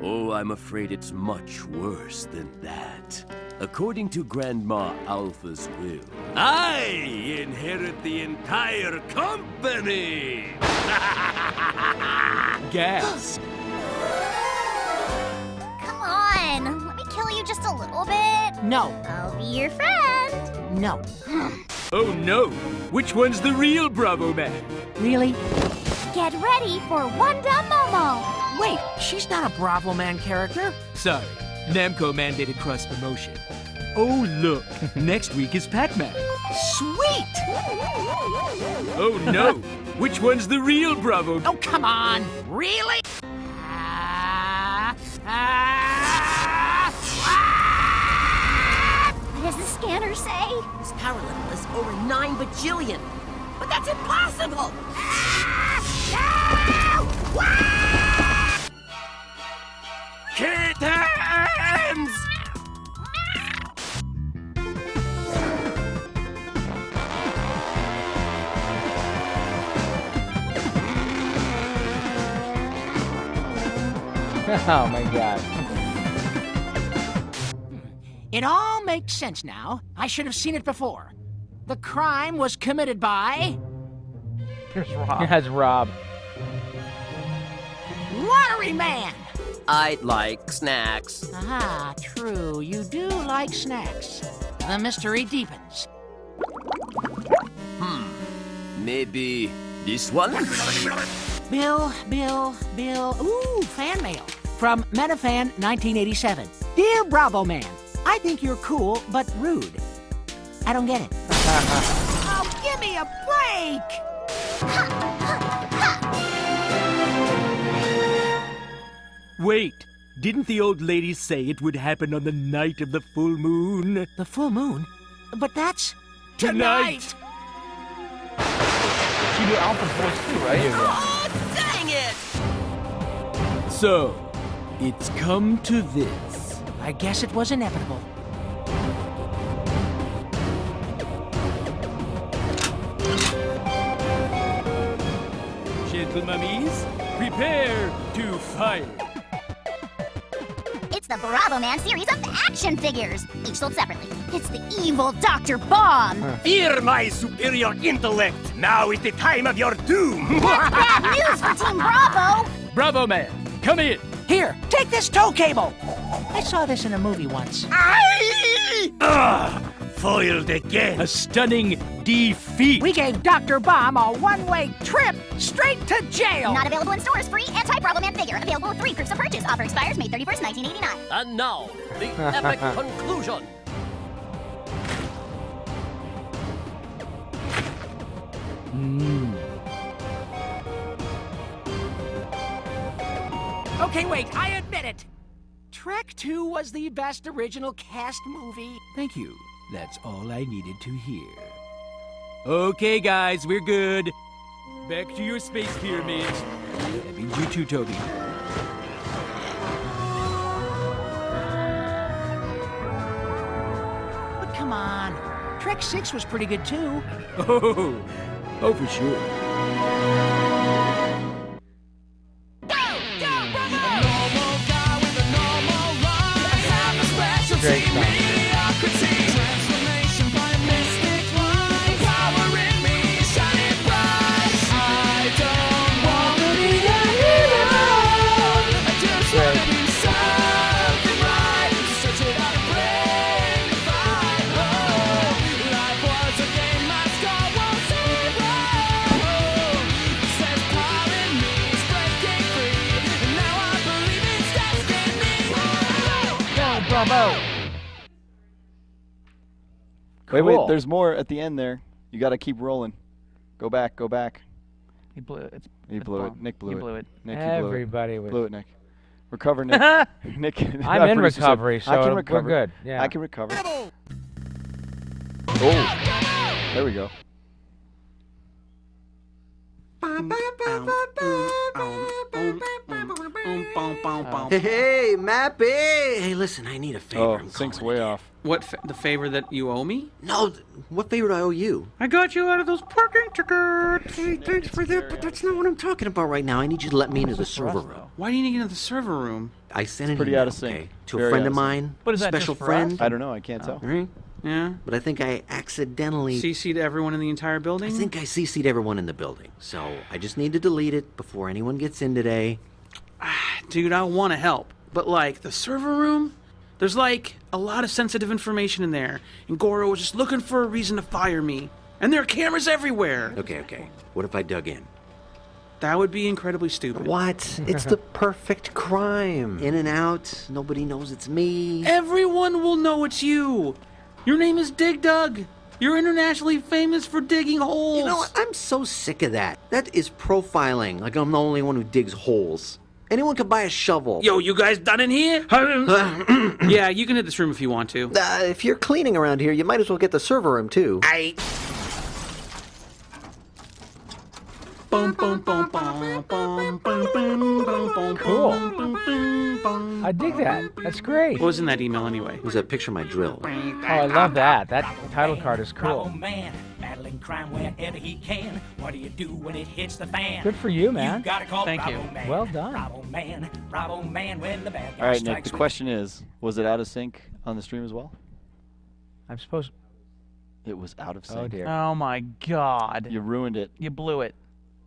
Oh, I'm afraid it's much worse than that. According to Grandma Alpha's will, I inherit the entire company! Gas! Come on, let me kill you just a little bit. No, I'll be your friend. no. Oh no! Which one's the real Bravo Man? Really? Get ready for Wanda Momo. Wait, she's not a Bravo Man character. Sorry, Namco mandated cross promotion. Oh look, next week is Pac-Man. Sweet! Oh no! Which one's the real Bravo? Oh, come on. Really? What does the scanner say? His power level is over 9 bajillion. But that's impossible! Kittens! Oh my God. It all makes sense now. I should have seen it before. The crime was committed by Here's Rob. That's Rob. Lottery Man. I'd like snacks. Aha, true. You do like snacks. The mystery deepens. Maybe this one? Bill. Ooh, fan mail. From Metafan 1987. Dear Bravo Man, I think you're cool, but rude. I don't get it. Oh, give me a break! Wait, didn't the old lady say it would happen on the night of the full moon? The full moon? But that's Tonight! You do Alpha's voice too, right? Oh, dang it! So, it's come to this. I guess it was inevitable. Gentlemummies, prepare to fire. It's the Bravo Man series of action figures, each sold separately. It's the evil Dr. Bomb. Fear my superior intellect. Now is the time of your doom. That's bad news for Team Bravo. Bravo Man, come in. Here, take this tow cable. I saw this in a movie once. Foiled again. A stunning defeat. We gave Dr. Bomb a one-way trip straight to jail. Not available in stores. Free anti-Bravo Man figure. Available with 3 proofs of purchase. Offer expires May 31st, 1989. And now, the epic conclusion. Okay, wait, I admit it. Trek 2 was the best original cast movie. Thank you. That's all I needed to hear. Okay, guys, we're good. Back to your space pyramids. That means you too, Toby. But come on, Trek 6 was pretty good too. Oh, for sure. Great song. Bravo. Wait, Cool. there's more at the end there. You got to keep rolling. Go back, go back. He blew it. He blew it. Nick blew He it. blew it. Nick, you blew it. Everybody was. Blew it, Nick. Recover, Nick. Nick. I'm in producer said, recovery, so I can we're recover. good. Yeah. I can recover. Oh, there we go. Hey, Mappy! Hey, listen, I need a favor. Oh, I'm sync's calling way it. off. What, the favor that you owe me? No, what favor do I owe you? I got you out of those parking tickets. Hey, thanks for that, but that's not what I'm talking about right now. I need you to let me into the server room. Why do you need to get into the server room? I sent an pretty email, out of sync. okay, to Very a friend out of of sync. mine, But is that special just for friend. us? I don't know. I can't tell. Right? Yeah? But I think I accidentally... CC'd everyone in the entire I building? think I CC'd everyone in the building. So I just need to delete it before anyone gets in today. Dude, I want to help. But, like, the server room? There's, like, a lot of sensitive information in there. And Goro was just looking for a reason to fire me. And there are cameras everywhere. Okay. What if I dug in? That would be incredibly stupid. What? It's the perfect crime. In and out, nobody knows it's me. Everyone will know it's you. Your name is Dig Dug. You're internationally famous for digging holes. You know what? I'm so sick of that. That is profiling, like I'm the only one who digs holes. Anyone can buy a shovel. Yo, you guys done in here? Yeah, you can hit this room if you want to. If you're cleaning around here, you might as well get the server room, too. Cool. I dig that. That's great. What was in that email anyway? It was a picture of my drill. Oh, I love that. That title card is Bravo cool. man, battling crime wherever he can. What do you do when it hits the fan? Good for you, man. You gotta call Thank Bravo you. Man. Well done. Bravo man, when the bad guy All right, Nick. strikes The question is, was it out of sync on the stream as well? I'm supposed. It was out of sync. Oh dear. Oh my God. You ruined it. You blew it.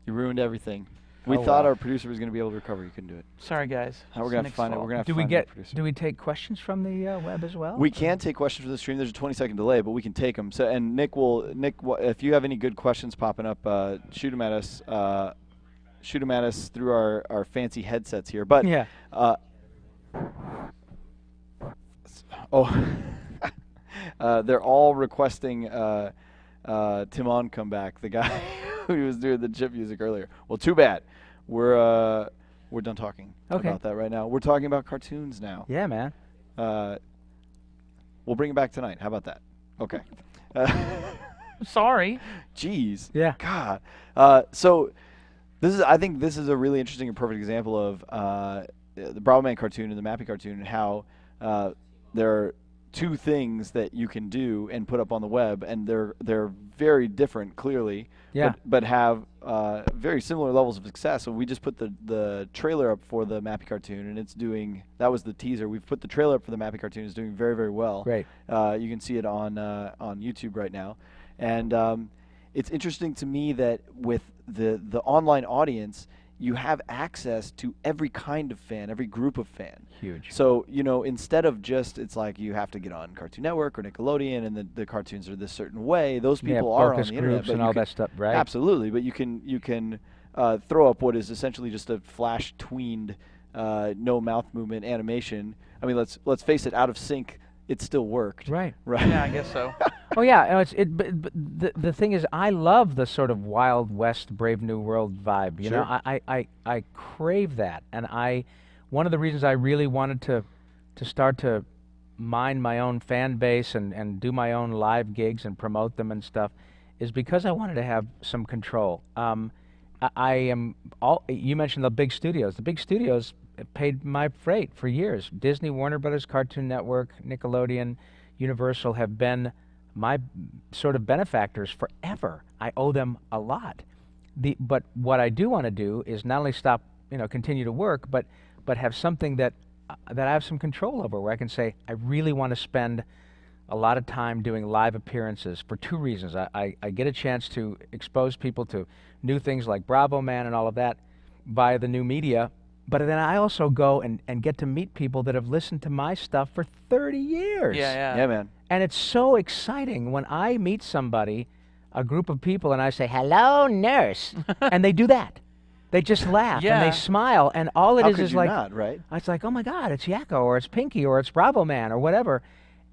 You ruined everything. We Oh, thought well. our producer was going to be able to recover. You couldn't do it. Sorry, guys. Now we're It's going to have to Nick's find it. fault. We're going to have to Do we find get? a producer. Do we take questions from the web as well? We can take questions from the stream. There's a 20-second delay, but we can take them. So, and Nick, if you have any good questions popping up, shoot them at us. Shoot them at us through our fancy headsets here. But Yeah. they're all requesting Timon come back. The guy who was doing the chip music earlier. Well, too bad. We're We're done talking Okay. about that right now. We're talking about cartoons now. Yeah, man. We'll bring it back tonight. How about that? Okay. Sorry. Jeez. Yeah. God. So I think this is a really interesting and perfect example of the Bravo Man cartoon and the Mappy cartoon, and how there are two things that you can do and put up on the web, and they're very different, clearly. Yeah. But have very similar levels of success. So we just put the trailer up for the Mappy cartoon, and it's doing. That was the teaser. We've put the trailer up for the Mappy cartoon. It's doing very, very well. Great. You can see it on YouTube right now, and it's interesting to me that with the online audience, you have access to every kind of fan, every group of fan. Huge. So, instead of just, it's like you have to get on Cartoon Network or Nickelodeon and the cartoons are this certain way, those people are on focus the internet. groups and all that stuff, right? Absolutely, but you can throw up what is essentially just a flash tweened, no mouth movement animation. I mean, let's face it, out of sync, it still worked. Right. Right. Yeah, I guess so. Oh yeah, but the thing is, I love the sort of Wild West, Brave New World vibe. You know, I crave that, and one of the reasons I really wanted to start to mine my own fan base and do my own live gigs and promote them and stuff, is because I wanted to have some control. You mentioned the big studios. The big studios paid my freight for years. Disney, Warner Brothers, Cartoon Network, Nickelodeon, Universal have been my sort of benefactors forever. I owe them a lot. But what I do want to do is not only continue to work, but have something that I have some control over, where I can say, I really want to spend a lot of time doing live appearances for two reasons. I get a chance to expose people to new things like Bravo Man and all of that via the new media, but then I also go and get to meet people that have listened to my stuff for 30 years. Yeah, man. And it's so exciting when I meet somebody, a group of people, and I say, hello, nurse. And they do that. They just laugh and they smile, and all it How is could is you like, not, right? it's like, oh my God, it's Yakko, or it's Pinky, or it's Bravo Man, or whatever.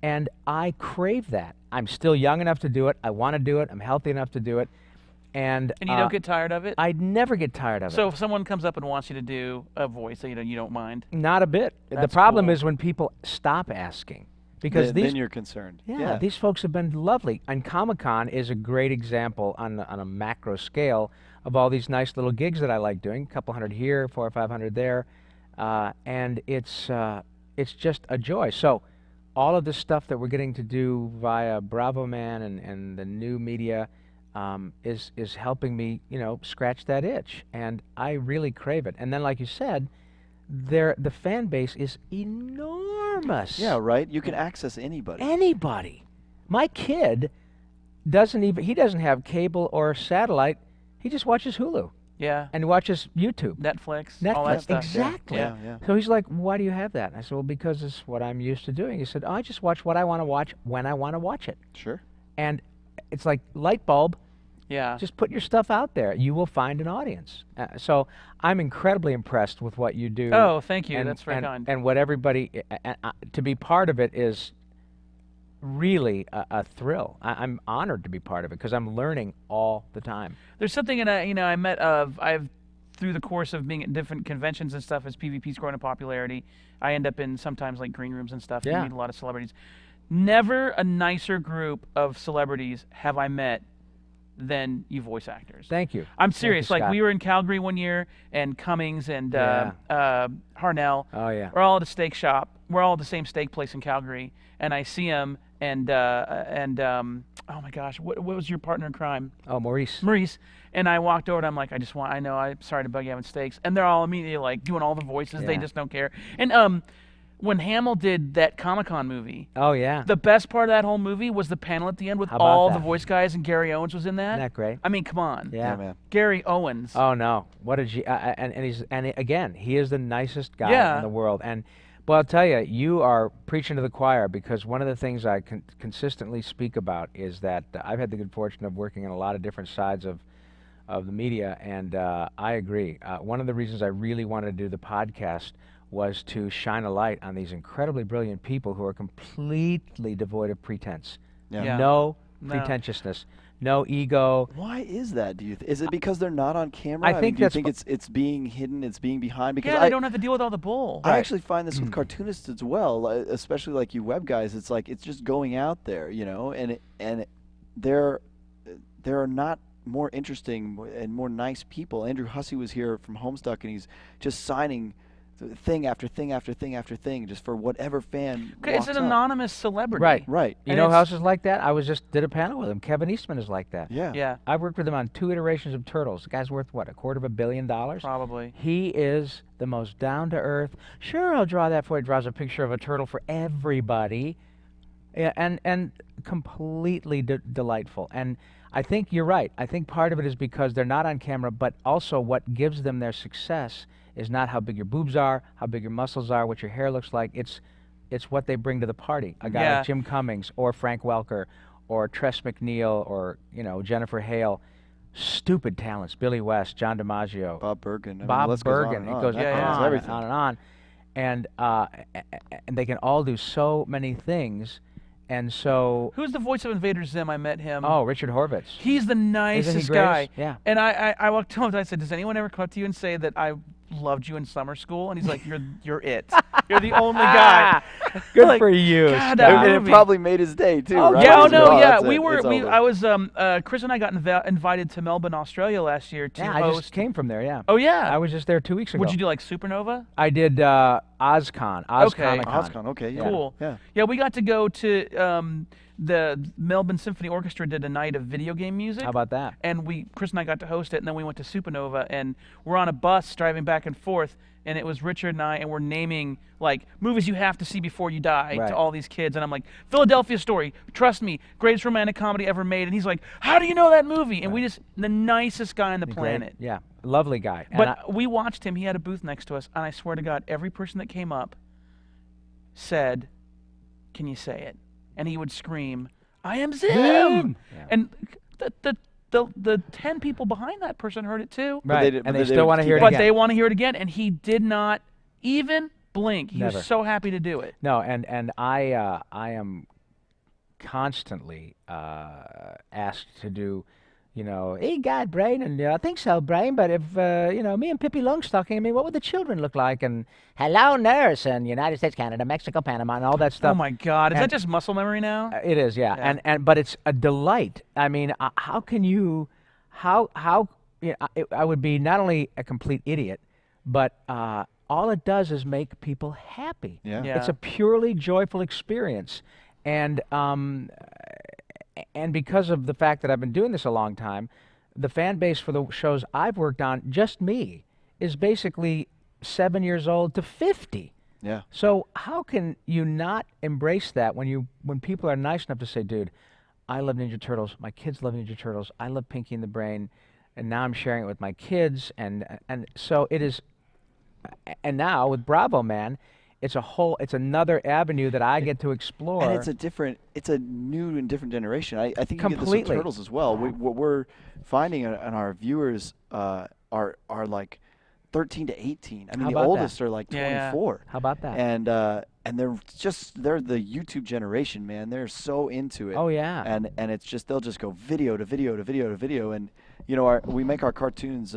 And I crave that. I'm still young enough to do it. I want to do it. I'm healthy enough to do it. And you don't get tired of it? I'd never get tired of it. So if someone comes up and wants you to do a voice, so you don't mind? Not a bit. The That's problem cool. is when people stop asking. Because then you're concerned. Yeah, these folks have been lovely. And Comic-Con is a great example on a macro scale of all these nice little gigs that I like doing. A couple hundred here, 400 or 500 there. And it's just a joy. So all of this stuff that we're getting to do via Bravo Man and the new media is helping me, scratch that itch. And I really crave it. And then, like you said, the fan base is enormous. Yeah, right? You can access anybody. Anybody. My kid doesn't have cable or satellite. He just watches Hulu. Yeah. And watches YouTube. Netflix, all that stuff. Exactly. Yeah. So he's like, why do you have that? And I said, well, because it's what I'm used to doing. He said, I just watch what I want to watch when I want to watch it. Sure. And it's like light bulb. Yeah. Just put your stuff out there. You will find an audience. So I'm incredibly impressed with what you do. Oh, thank you. And, That's very kind. And what everybody, to be part of it is really a thrill. I'm honored to be part of it because I'm learning all the time. There's something I met I've through the course of being at different conventions and stuff as PvP's growing in popularity. I end up in sometimes like green rooms and stuff. Yeah. And meet a lot of celebrities. Never a nicer group of celebrities have I met than you voice actors. Thank you. I'm serious. Thank you, like Scott. we were in Calgary one year, and Cummings and Harnell. Oh yeah. We're all at a steak shop. We're all at the same steak place in Calgary, and I see them, and oh my gosh, what was your partner in crime? Oh, Maurice. Maurice. And I walked over, and I'm like, I'm sorry to bug you having steaks, and they're all immediately like doing all the voices. They Yeah. just don't care. And when Hamill did that Comic-Con movie, Oh yeah. the best part of that whole movie was the panel at the end with How about all that? the voice guys, and Gary Owens was in that. Isn't that great? I mean, come on. Yeah. man. Gary Owens. Oh no! What did you? Again, he is the nicest guy Yeah. in the world. And well, I'll tell you, you are preaching to the choir because one of the things I consistently speak about is that I've had the good fortune of working on a lot of different sides of the media, and I agree. One of the reasons I really wanted to do the podcast was to shine a light on these incredibly brilliant people who are completely devoid of pretense. Yeah. Yeah. No No. pretentiousness. no ego. Why is that? Do you? Is it because they're not on camera? I think do you that's think it's being hidden? It's being behind because Yeah, they don't have to deal with all the bull. I actually find this with cartoonists as well, especially like you web guys. It's like it's just going out there, you know, and there are not more interesting and more nice people. Andrew Hussey was here from Homestuck, and he's just signing thing after thing after thing after thing, just for whatever fan. It's an anonymous celebrity. Right. Right. You know who else is like that? I did a panel with him. Kevin Eastman is like that. Yeah. Yeah. I worked with him on 2 iterations of Turtles. The guy's worth, what, $250 million? Probably. He is the most down-to-earth. Sure, I'll draw that for you. He draws a picture of a turtle for everybody. Yeah, and completely delightful. And I think you're right. I think part of it is because they're not on camera, but also what gives them their success is not how big your boobs are, how big your muscles are, what your hair looks like. It's what they bring to the party. A guy like Jim Cummings or Frank Welker or Tress MacNeille or, you know, Jennifer Hale. Stupid talents. Billy West, John DiMaggio. Bob Bergen. Bob Bergen. It goes on everything. and on and on. And they can all do so many things. And so... Who's the voice of Invader Zim? I met him. Oh, Richard Horvitz. He's the nicest Isn't he guy. Yeah. And I walked up and I said, does anyone ever come up to you and say that I loved you in summer school? And he's like, you're it. You're the only guy. Good like, for you. God, And it probably made his day too, right? Yeah, no, yeah. That's it. I was Chris and I got invited to Melbourne, Australia last year to Yeah, host. I just came from there, yeah. Oh, yeah. I was just there 2 weeks ago. Would you do like Supernova? I did OzCon. Okay. OzCon, okay, yeah. Cool. Yeah. Yeah, we got to go to the Melbourne Symphony Orchestra did a night of video game music. How about that? And Chris and I got to host it, and then we went to Supernova, and we're on a bus driving back and forth, and it was Richard and I, and we're naming like movies you have to see before you die to all these kids, and I'm like, Philadelphia Story, trust me, greatest romantic comedy ever made, and he's like, how do you know that movie? And we just, the nicest guy on the planet. Yeah, lovely guy. But we watched him, he had a booth next to us, and I swear to God, every person that came up said, can you say it? And he would scream, I am Zim! Yeah. And the 10 people behind that person heard it too. Right, and they still want to hear it but again. they want to hear it again, and he did not even blink. He Never. was so happy to do it. No, and I am constantly asked to do, you know, hey, God, Brain, and I think so, Brain, but if, you know, me and Pippi Longstocking, I mean, what would the children look like? And hello, nurse, and United States, Canada, Mexico, Panama, and all that stuff. Oh, my God. Is that just muscle memory now? It is, yeah. But it's a delight. I mean, how can you, you know, I would be not only a complete idiot, but all it does is make people happy. Yeah. Yeah. It's a purely joyful experience. And because of the fact that I've been doing this a long time, the fan base for the shows I've worked on, just me, is basically 7 years old to 50. Yeah. So how can you not embrace that when people are nice enough to say, dude, I love Ninja Turtles, my kids love Ninja Turtles, I love Pinky and the Brain, and now I'm sharing it with my kids, and so it is. And now with Bravo Man, it's another avenue that I get to explore. And it's a new and different generation. I think you get this Completely. with Turtles as well. What we're finding in our viewers are like 13 to 18. I mean, the oldest are like 24. How about that? And they're the YouTube generation, man. They're so into it. Oh yeah. And it's just they'll just go video to video to video to video, and you know we make our cartoons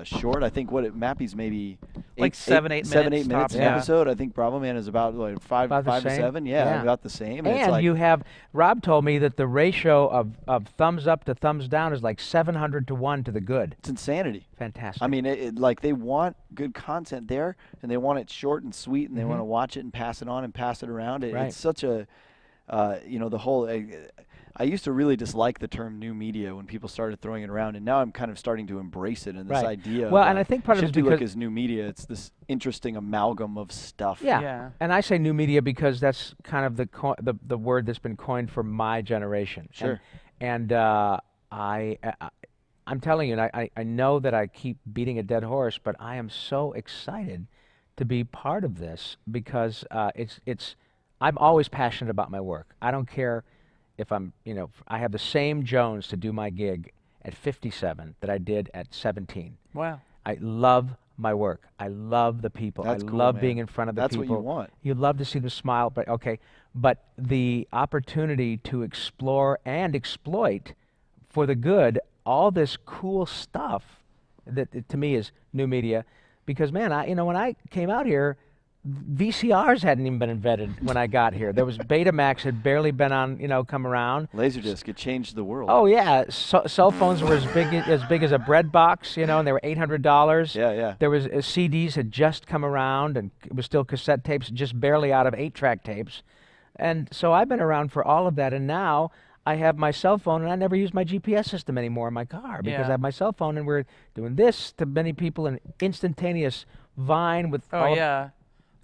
short. I think Mappy's maybe like 7, 8 minutes an episode. I think Bravo Man is about like five to 7. Yeah, about the same. And it's like, you have Rob told me that the ratio of thumbs up to thumbs down is like 700 to 1 to the good. It's insanity. Fantastic. I mean, like they want good content there, and they want it short and sweet, and they want to watch it and pass it on and pass it around. It's such a, you know, the whole. I used to really dislike the term new media when people started throwing it around, and now I'm kind of starting to embrace it and this idea. Well, of, and I think part of it is Shifty because Look is new media. It's this interesting amalgam of stuff. Yeah. And I say new media because that's kind of the word that's been coined for my generation. Sure. And I'm telling you, and I know that I keep beating a dead horse, but I am so excited to be part of this because I'm always passionate about my work. I don't care if I'm, you know, I have the same Jones to do my gig at 57 that I did at 17. Wow. I love my work. I love the people. That's I cool, love man. being in front of the people. That's what you want. You love to see them smile, but the opportunity to explore and exploit for the good, all this cool stuff that to me is new media, because man, when I came out here, VCRs hadn't even been invented when I got here. There was Betamax had barely been on, come around. Laserdisc, it changed the world. Oh yeah, cell phones were as big as a bread box, and they were $800. Yeah. There was CDs had just come around, and it was still cassette tapes, just barely out of 8-track tapes. And so I've been around for all of that, and now I have my cell phone, and I never use my GPS system anymore in my car because I have my cell phone, and we're doing this to many people, an instantaneous Vine with Oh yeah.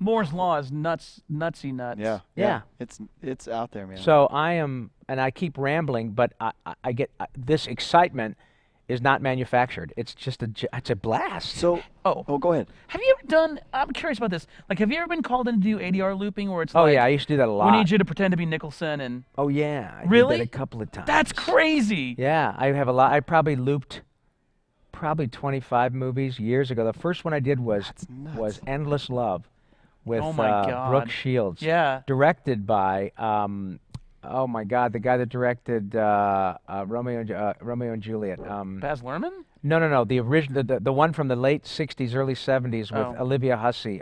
Moore's Law is nutsy nuts. Yeah. It's out there, man. So I am, and I keep rambling, but I get this excitement is not manufactured. It's just it's a blast. So go ahead. Have you ever done? I'm curious about this. Like, have you ever been called in to do ADR looping, where it's Oh like, yeah, I used to do that a lot. we need you to pretend to be Nicholson and. Oh yeah, I Really? did that a couple of times. That's crazy. Yeah, I have a lot. I probably looped 25 movies years ago. The first one I did was Endless Love with Oh my God. Brooke Shields. Yeah. Directed by oh my God, the guy that directed Romeo and Juliet. Baz Luhrmann? No. The original, the one from the late '60s, early '70s with Olivia Hussey,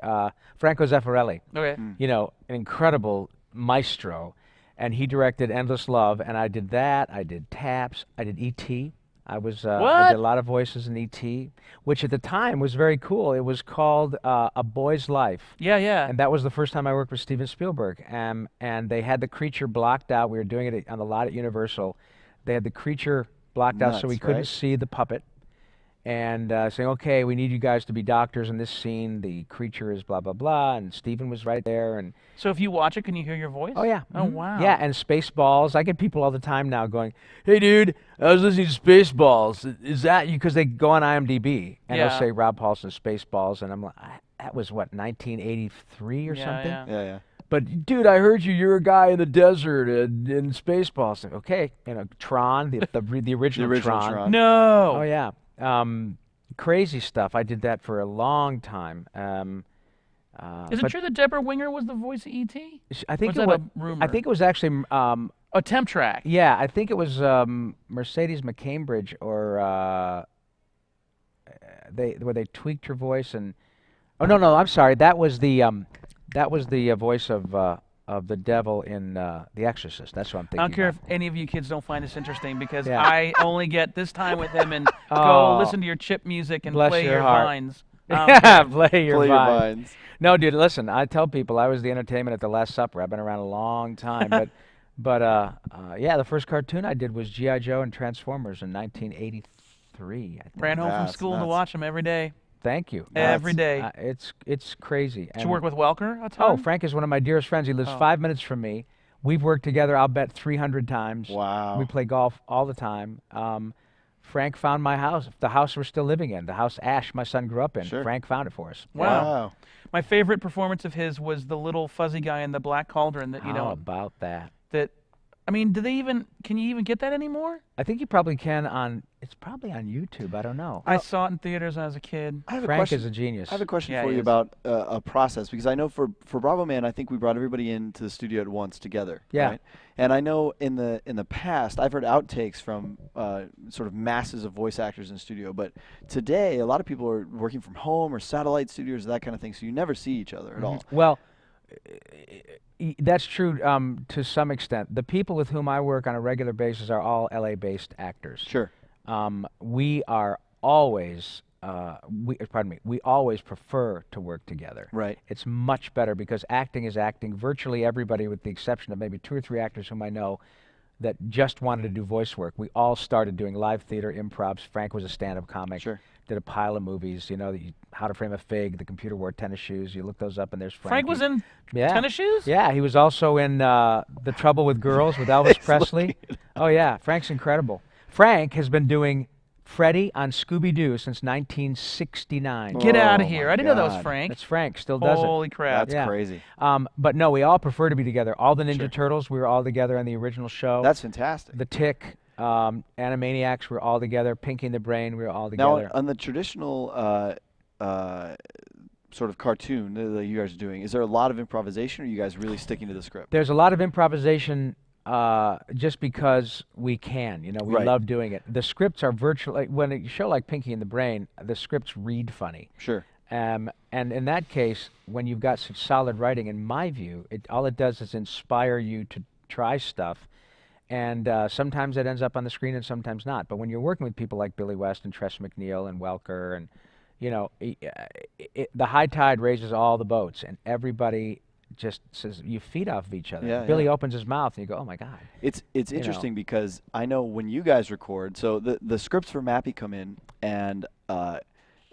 Franco Zeffirelli. Okay. An incredible maestro, and he directed Endless Love, and I did that. I did Taps. I did E.T. I did a lot of voices in E.T., which at the time was very cool. It was called A Boy's Life. Yeah. And that was the first time I worked with Steven Spielberg. And they had the creature blocked out. We were doing it on the lot at Universal. They had the creature blocked out so we couldn't see the puppet. And saying, okay, we need you guys to be doctors in this scene. The creature is blah, blah, blah. And Steven was right there. And So if you watch it, can you hear your voice? oh, yeah. Oh, wow. Yeah, and Spaceballs. I get people all the time now going, hey, dude, I was listening to Spaceballs. Is that you? Because they go on IMDb, and they'll say Rob Paulsen, Spaceballs. And I'm like, that was, 1983 or something? Yeah. But, dude, I heard you're a guy in the desert in Spaceballs. Like, okay, Tron, the original Tron. No. Oh, yeah. Crazy stuff. I did that for a long time. Is it true that Deborah Winger was the voice of E.T.? I think Or is that a rumor? I think it was actually a temp track. Yeah, I think it was Mercedes McCambridge, or where they tweaked her voice and. Oh no, I'm sorry. That was the voice of the devil in The Exorcist. That's what I'm thinking. I don't care about. if any of you kids don't find this interesting, because I only get this time with him and go listen to your chip music and Bless play your your heart. vines. Play your vines. vines. No, dude, listen. I tell people I was the entertainment at the Last Supper. I've been around a long time, but yeah, the first cartoon I did was G.I. Joe and Transformers in 1983. I think. Ran home from school to watch them every day. Thank you. Every day. It's crazy. Did you work with Welker? Oh, Frank is one of my dearest friends. He lives 5 minutes from me. We've worked together, I'll bet, 300 times. Wow. We play golf all the time. Frank found my house, the house we're still living in, the house Ash, my son, grew up in. Sure. Frank found it for us. Wow. My favorite performance of his was the little fuzzy guy in the Black Cauldron. That How about that? I mean, can you even get that anymore? I think you probably can it's probably on YouTube. I don't know. I saw it in theaters when I was a kid. Frank is a genius. I have a question for you about a process, because I know for Bravo Man, I think we brought everybody into the studio at once together. Yeah. Right? And I know in the past, I've heard outtakes from sort of masses of voice actors in studio, but today a lot of people are working from home or satellite studios, that kind of thing, so you never see each other at all. Well, that's true to some extent. The people with whom I work on a regular basis are all LA-based actors. Sure. We are always, we always prefer to work together. Right. It's much better because acting is acting. Virtually everybody, with the exception of maybe 2 or 3 actors whom I know, that just wanted to do voice work. We all started doing live theater, improvs. Frank was a stand-up comic. Sure. Did a pile of movies, How to Frame a Fig, The Computer Wore Tennis Shoes. You look those up, and there's Frank. Frank was in Tennis Shoes? Yeah, he was also in The Trouble with Girls with Elvis Presley. Oh, yeah, Frank's incredible. Frank has been doing Freddy on Scooby-Doo since 1969. Get out of here. I didn't know that was Frank. That's Frank, still does it. Holy crap. That's crazy. But no, we all prefer to be together. All the Ninja Turtles, we were all together on the original show. That's fantastic. The Tick, Animaniacs, we were all together. Pinky and the Brain, we were all together. Now, on the traditional sort of cartoon that you guys are doing, is there a lot of improvisation, or are you guys really sticking to the script? There's a lot of improvisation just because we can. You know, we Right. love doing it. The scripts are virtually, when a show like Pinky and the Brain, the scripts read funny. Sure. And in that case, when you've got such solid writing, in my view, all it does is inspire you to try stuff. And sometimes it ends up on the screen and sometimes not. But when you're working with people like Billy West and Tress MacNeille and Welker, and you know, the high tide raises all the boats, and everybody just says, you feed off of each other. Yeah, Billy yeah. opens his mouth and you go, oh my God. It's interesting because I know when you guys record, so the scripts for Mappy come in and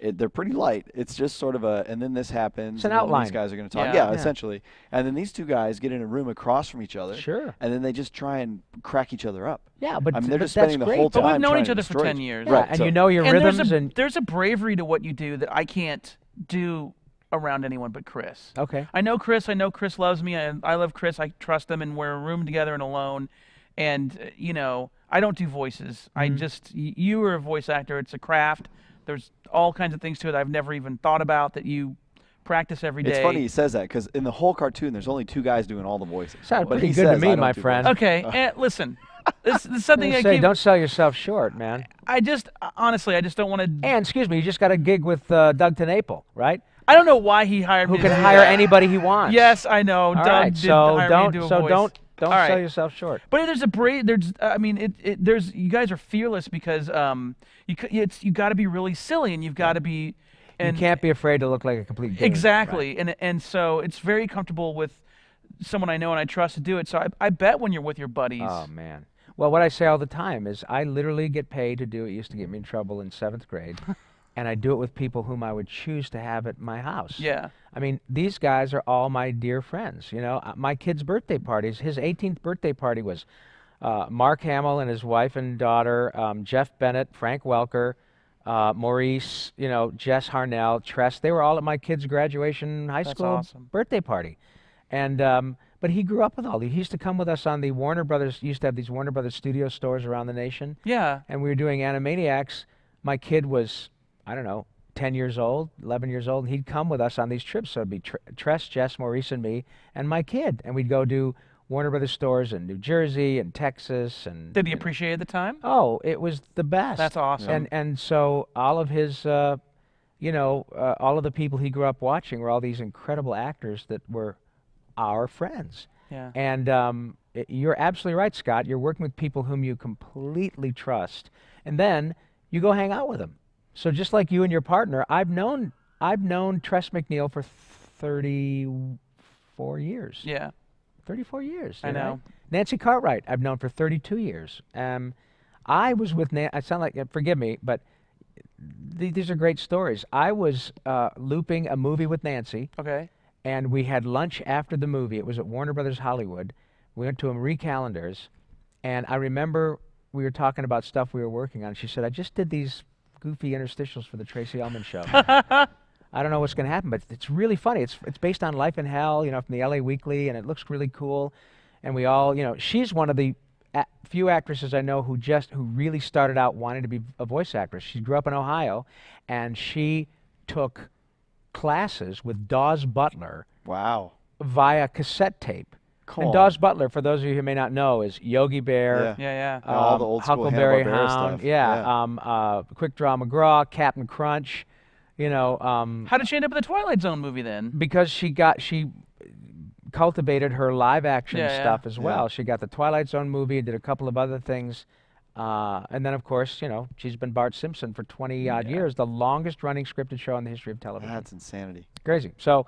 they're pretty light. It's just sort of and then this happens. It's an and then outline. These guys are going to talk. Yeah. Yeah, essentially. And then these two guys get in a room across from each other. Sure. And then they just try and crack each other up. Yeah, but I mean, they're but just that's spending the great. whole time. But we've known trying each to other for destroy 10 years. Yeah, Right. and so- you know your And rhythms and there's a bravery to what you do that I can't do around anyone but Chris. okay. I know Chris. I know Chris loves me. I love Chris. I trust him, and we're in a room together and alone. And you know, I don't do voices. I just you are a voice actor. It's a craft. There's all kinds of things to it I've never even thought about that you practice every day. It's funny he says that because in the whole cartoon, there's only two guys doing all the voices. Sounds But pretty he good to says, me, "I don't my do friend." voices." Okay, listen. This is something I Say, keep. don't sell yourself short, man. I just honestly, I just don't want to. And excuse me, you just got a gig with Doug TenNapel, right? I don't know why he hired Who me. can to do hire that. anybody he wants. Yes, I know. All Doug right, did so hire don't me to do a so voice. don't All sell right. yourself short. But there's I mean there's you guys are fearless because you got to be really silly and you've got to be and You can't be afraid to look like a complete goon. exactly and so it's very comfortable with someone I know and I trust to do it. So I bet when you're with your buddies. Oh man. Well, what I say all the time is I literally get paid to do it. It used to get me in trouble in 7th grade. And I do it with people whom I would choose to have at my house. Yeah. I mean, these guys are all my dear friends. You know, my kid's birthday parties, his 18th birthday party was Mark Hamill and his wife and daughter, Jeff Bennett, Frank Welker, Maurice, you know, Jess Harnell, Tress. They were all at my kid's graduation high That's school awesome. birthday party. And but he grew up with all these. He used to come with us on the Warner Brothers, used to have these Warner Brothers studio stores around the nation. Yeah. And we were doing Animaniacs. My kid was, I don't know, 10 years old, 11 years old, and he'd come with us on these trips. So it'd be Tress, Jess, Maurice, and me, and my kid. And we'd go do Warner Brothers stores in New Jersey and Texas. And Did he appreciate the time? Oh, it was the best. That's awesome. And so all of his, you know, all of the people he grew up watching were all these incredible actors that were our friends. Yeah. And you're absolutely right, Scott. You're working with people whom you completely trust, and then you go hang out with them. So just like you and your partner, I've known Tress MacNeille for 34 years. Yeah. 34 years. I know. Right? Nancy Cartwright, I've known for 32 years. I was with I sound like, forgive me, but these are great stories. I was looping a movie with Nancy. Okay. And we had lunch after the movie. It was at Warner Brothers Hollywood. We went to Marie Callender's, and I remember we were talking about stuff we were working on. She said, I just did these goofy interstitials for the Tracy Ullman show. I don't know what's going to happen, but it's really funny. It's based on Life in Hell, you know, from the LA Weekly, and it looks really cool. And we all, you know, she's one of the few actresses I know who really started out wanting to be a voice actress. She grew up in Ohio, and she took classes with Dawes Butler. Wow. Via cassette tape. Cool. And Dawes Butler, for those of you who may not know, is Yogi Bear. Yeah. All the old school Huckleberry Hanna-Barbera Hound. stuff. Yeah. Quick Draw McGraw, Captain Crunch. You know. How did she end up in the Twilight Zone movie then? Because she cultivated her live action stuff as well. She got the Twilight Zone movie and did a couple of other things. And then, of course, you know, she's been Bart Simpson for 20-odd years, the longest-running scripted show in the history of television. That's insanity. Crazy. So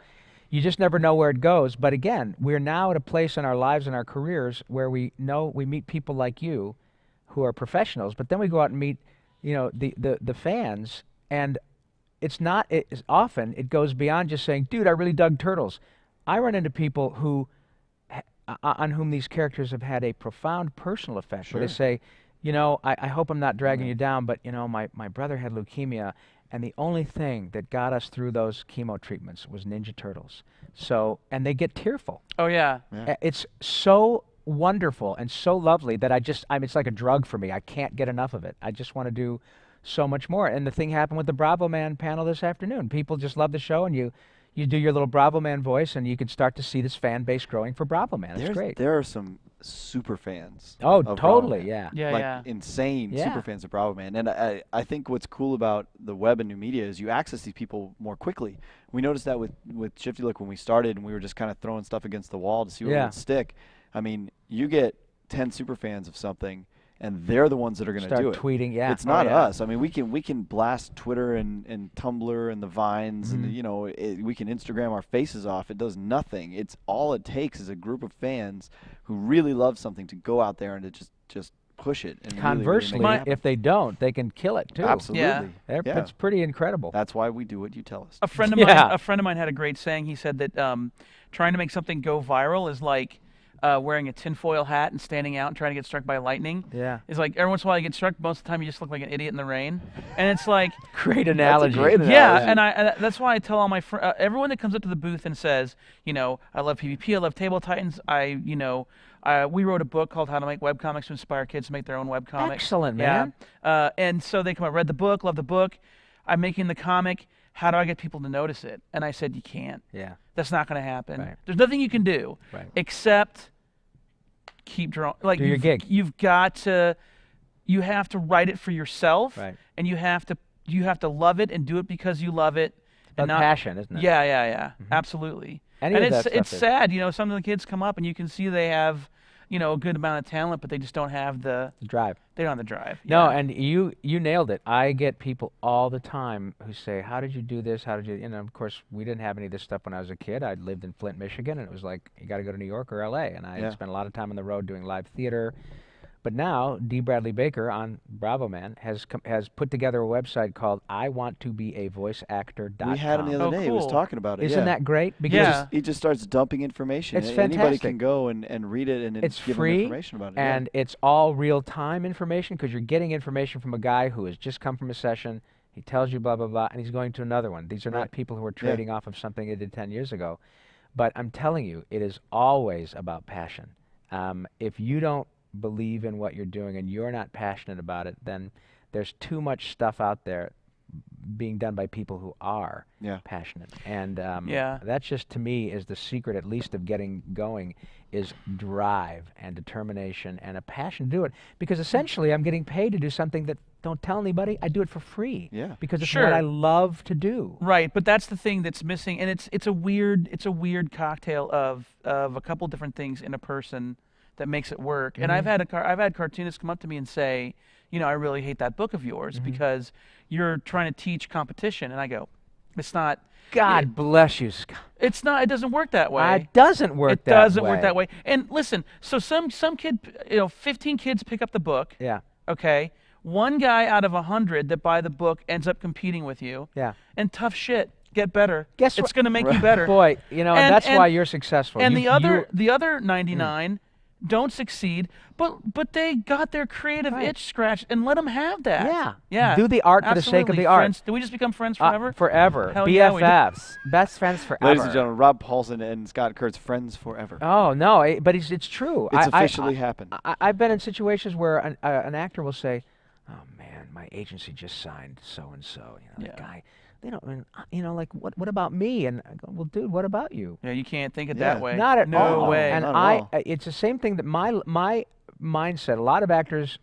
you just never know where it goes. But again, we're now at a place in our lives and our careers where we meet people like you who are professionals, but then we go out and meet, you know, the fans, and often it goes beyond just saying, dude, I really dug Turtles. I run into people who on whom these characters have had a profound personal effect, where they say, you know, I hope I'm not dragging you down, but, you know, my brother had leukemia, and the only thing that got us through those chemo treatments was Ninja Turtles. So, and they get tearful. Oh, yeah. It's so wonderful and so lovely that it's like a drug for me. I can't get enough of it. I just want to do so much more. And the thing happened with the Bravo Man panel this afternoon. People just love the show, and you you do your little Bravo Man voice, and you can start to see this fan base growing for Bravo Man. It's great. There are some super fans. Oh, of Bravo totally, Man. yeah. Yeah, like yeah. insane Yeah. super fans of Bravo Man. And I think what's cool about the web and new media is you access these people more quickly. We noticed that with Shifty Look when we started, and we were just kind of throwing stuff against the wall to see what would stick. I mean, you get 10 super fans of something, and they're the ones that are going to do it. Start tweeting, yeah. It's not us. I mean, we can blast Twitter and Tumblr and the Vines, and you know, we can Instagram our faces off. It does nothing. It's all it takes is a group of fans who really love something to go out there and to just push it. And Conversely, really make it if they don't, they can kill it too. absolutely, Yeah. It's pretty incredible. That's why we do what you tell us. A friend of mine had a great saying. He said that trying to make something go viral is like wearing a tinfoil hat and standing out and trying to get struck by lightning. Yeah. It's like every once in a while you get struck. Most of the time you just look like an idiot in the rain. And it's like Great analogy. That's a great analogy. yeah, and that's why I tell all my everyone that comes up to the booth and says, you know, I love PvP, I love Table Titans. We wrote a book called How to Make Webcomics to Inspire Kids to Make Their Own Webcomics. Excellent, man. Yeah. And so they come up, read the book, love the book. I'm making the comic. How do I get people to notice it? And I said, you can't. Yeah. That's not going to happen. Right. There's nothing you can do except keep drawing. Like Do your gig. You have to write it for yourself, and you have to love it and do it because you love it. About passion, isn't it? Yeah, absolutely. Any and of that it's stuff is. sad, you know. Some of the kids come up and you can see they have, you know, a good amount of talent, but they just don't have the drive. They don't have the drive. No, Yeah. and you nailed it. I get people all the time who say, "How did you do this? How did you?" You know, of course, we didn't have any of this stuff when I was a kid. I lived in Flint, Michigan, and it was like you got to go to New York or L.A. And I spent a lot of time on the road doing live theater. But now, D. Bradley Baker on Bravo Man has put together a website called IWantToBeAVoiceActor.com. We had him the other day. He was talking about it. Isn't that great? Because he just starts dumping information. It's Anybody fantastic. can go and read it and it's give free them information about it. and it's all real-time information because you're getting information from a guy who has just come from a session. He tells you blah, blah, blah, and he's going to another one. These are not people who are trading off of something they did 10 years ago. But I'm telling you, it is always about passion. If you don't believe in what you're doing and you're not passionate about it, then there's too much stuff out there being done by people who are passionate. And that's just, to me, is the secret, at least, of getting going, is drive and determination and a passion to do it. Because essentially, I'm getting paid to do something that, don't tell anybody, I do it for free. Yeah. Because it's what I love to do. Right, but that's the thing that's missing, and it's a weird cocktail of a couple different things in a person that makes it work. And I've had cartoonists come up to me and say, you know, I really hate that book of yours because you're trying to teach competition. And I go, it's not. God bless you, Scott. It's not. It doesn't work that way. It doesn't work that way. It doesn't work that way. And listen, so some kid, 15 kids pick up the book. Yeah. Okay. One guy out of 100 that buy the book ends up competing with you. Yeah. And tough shit. Get better. Guess it's going to make you better. Boy, you know, and that's why you're successful. And the other 99 don't succeed, but they got their creative itch scratched, and let them have that. Yeah. Yeah. Do the art for the sake of the art. Friends. Do we just become friends forever? Forever. Hell yeah, we do. BFFs. Best friends forever. Ladies and gentlemen, Rob Paulsen and Scott Kurtz, friends forever. Oh, no, but it's true. It's officially happened. I've been in situations where an actor will say, oh, man, my agency just signed so-and-so. You know, that guy. They don't, you know, like, what about me? And I go, well, dude, what about you? Yeah, you can't think it that way. Not at all. No way. And it's the same thing that my mindset, a lot of actors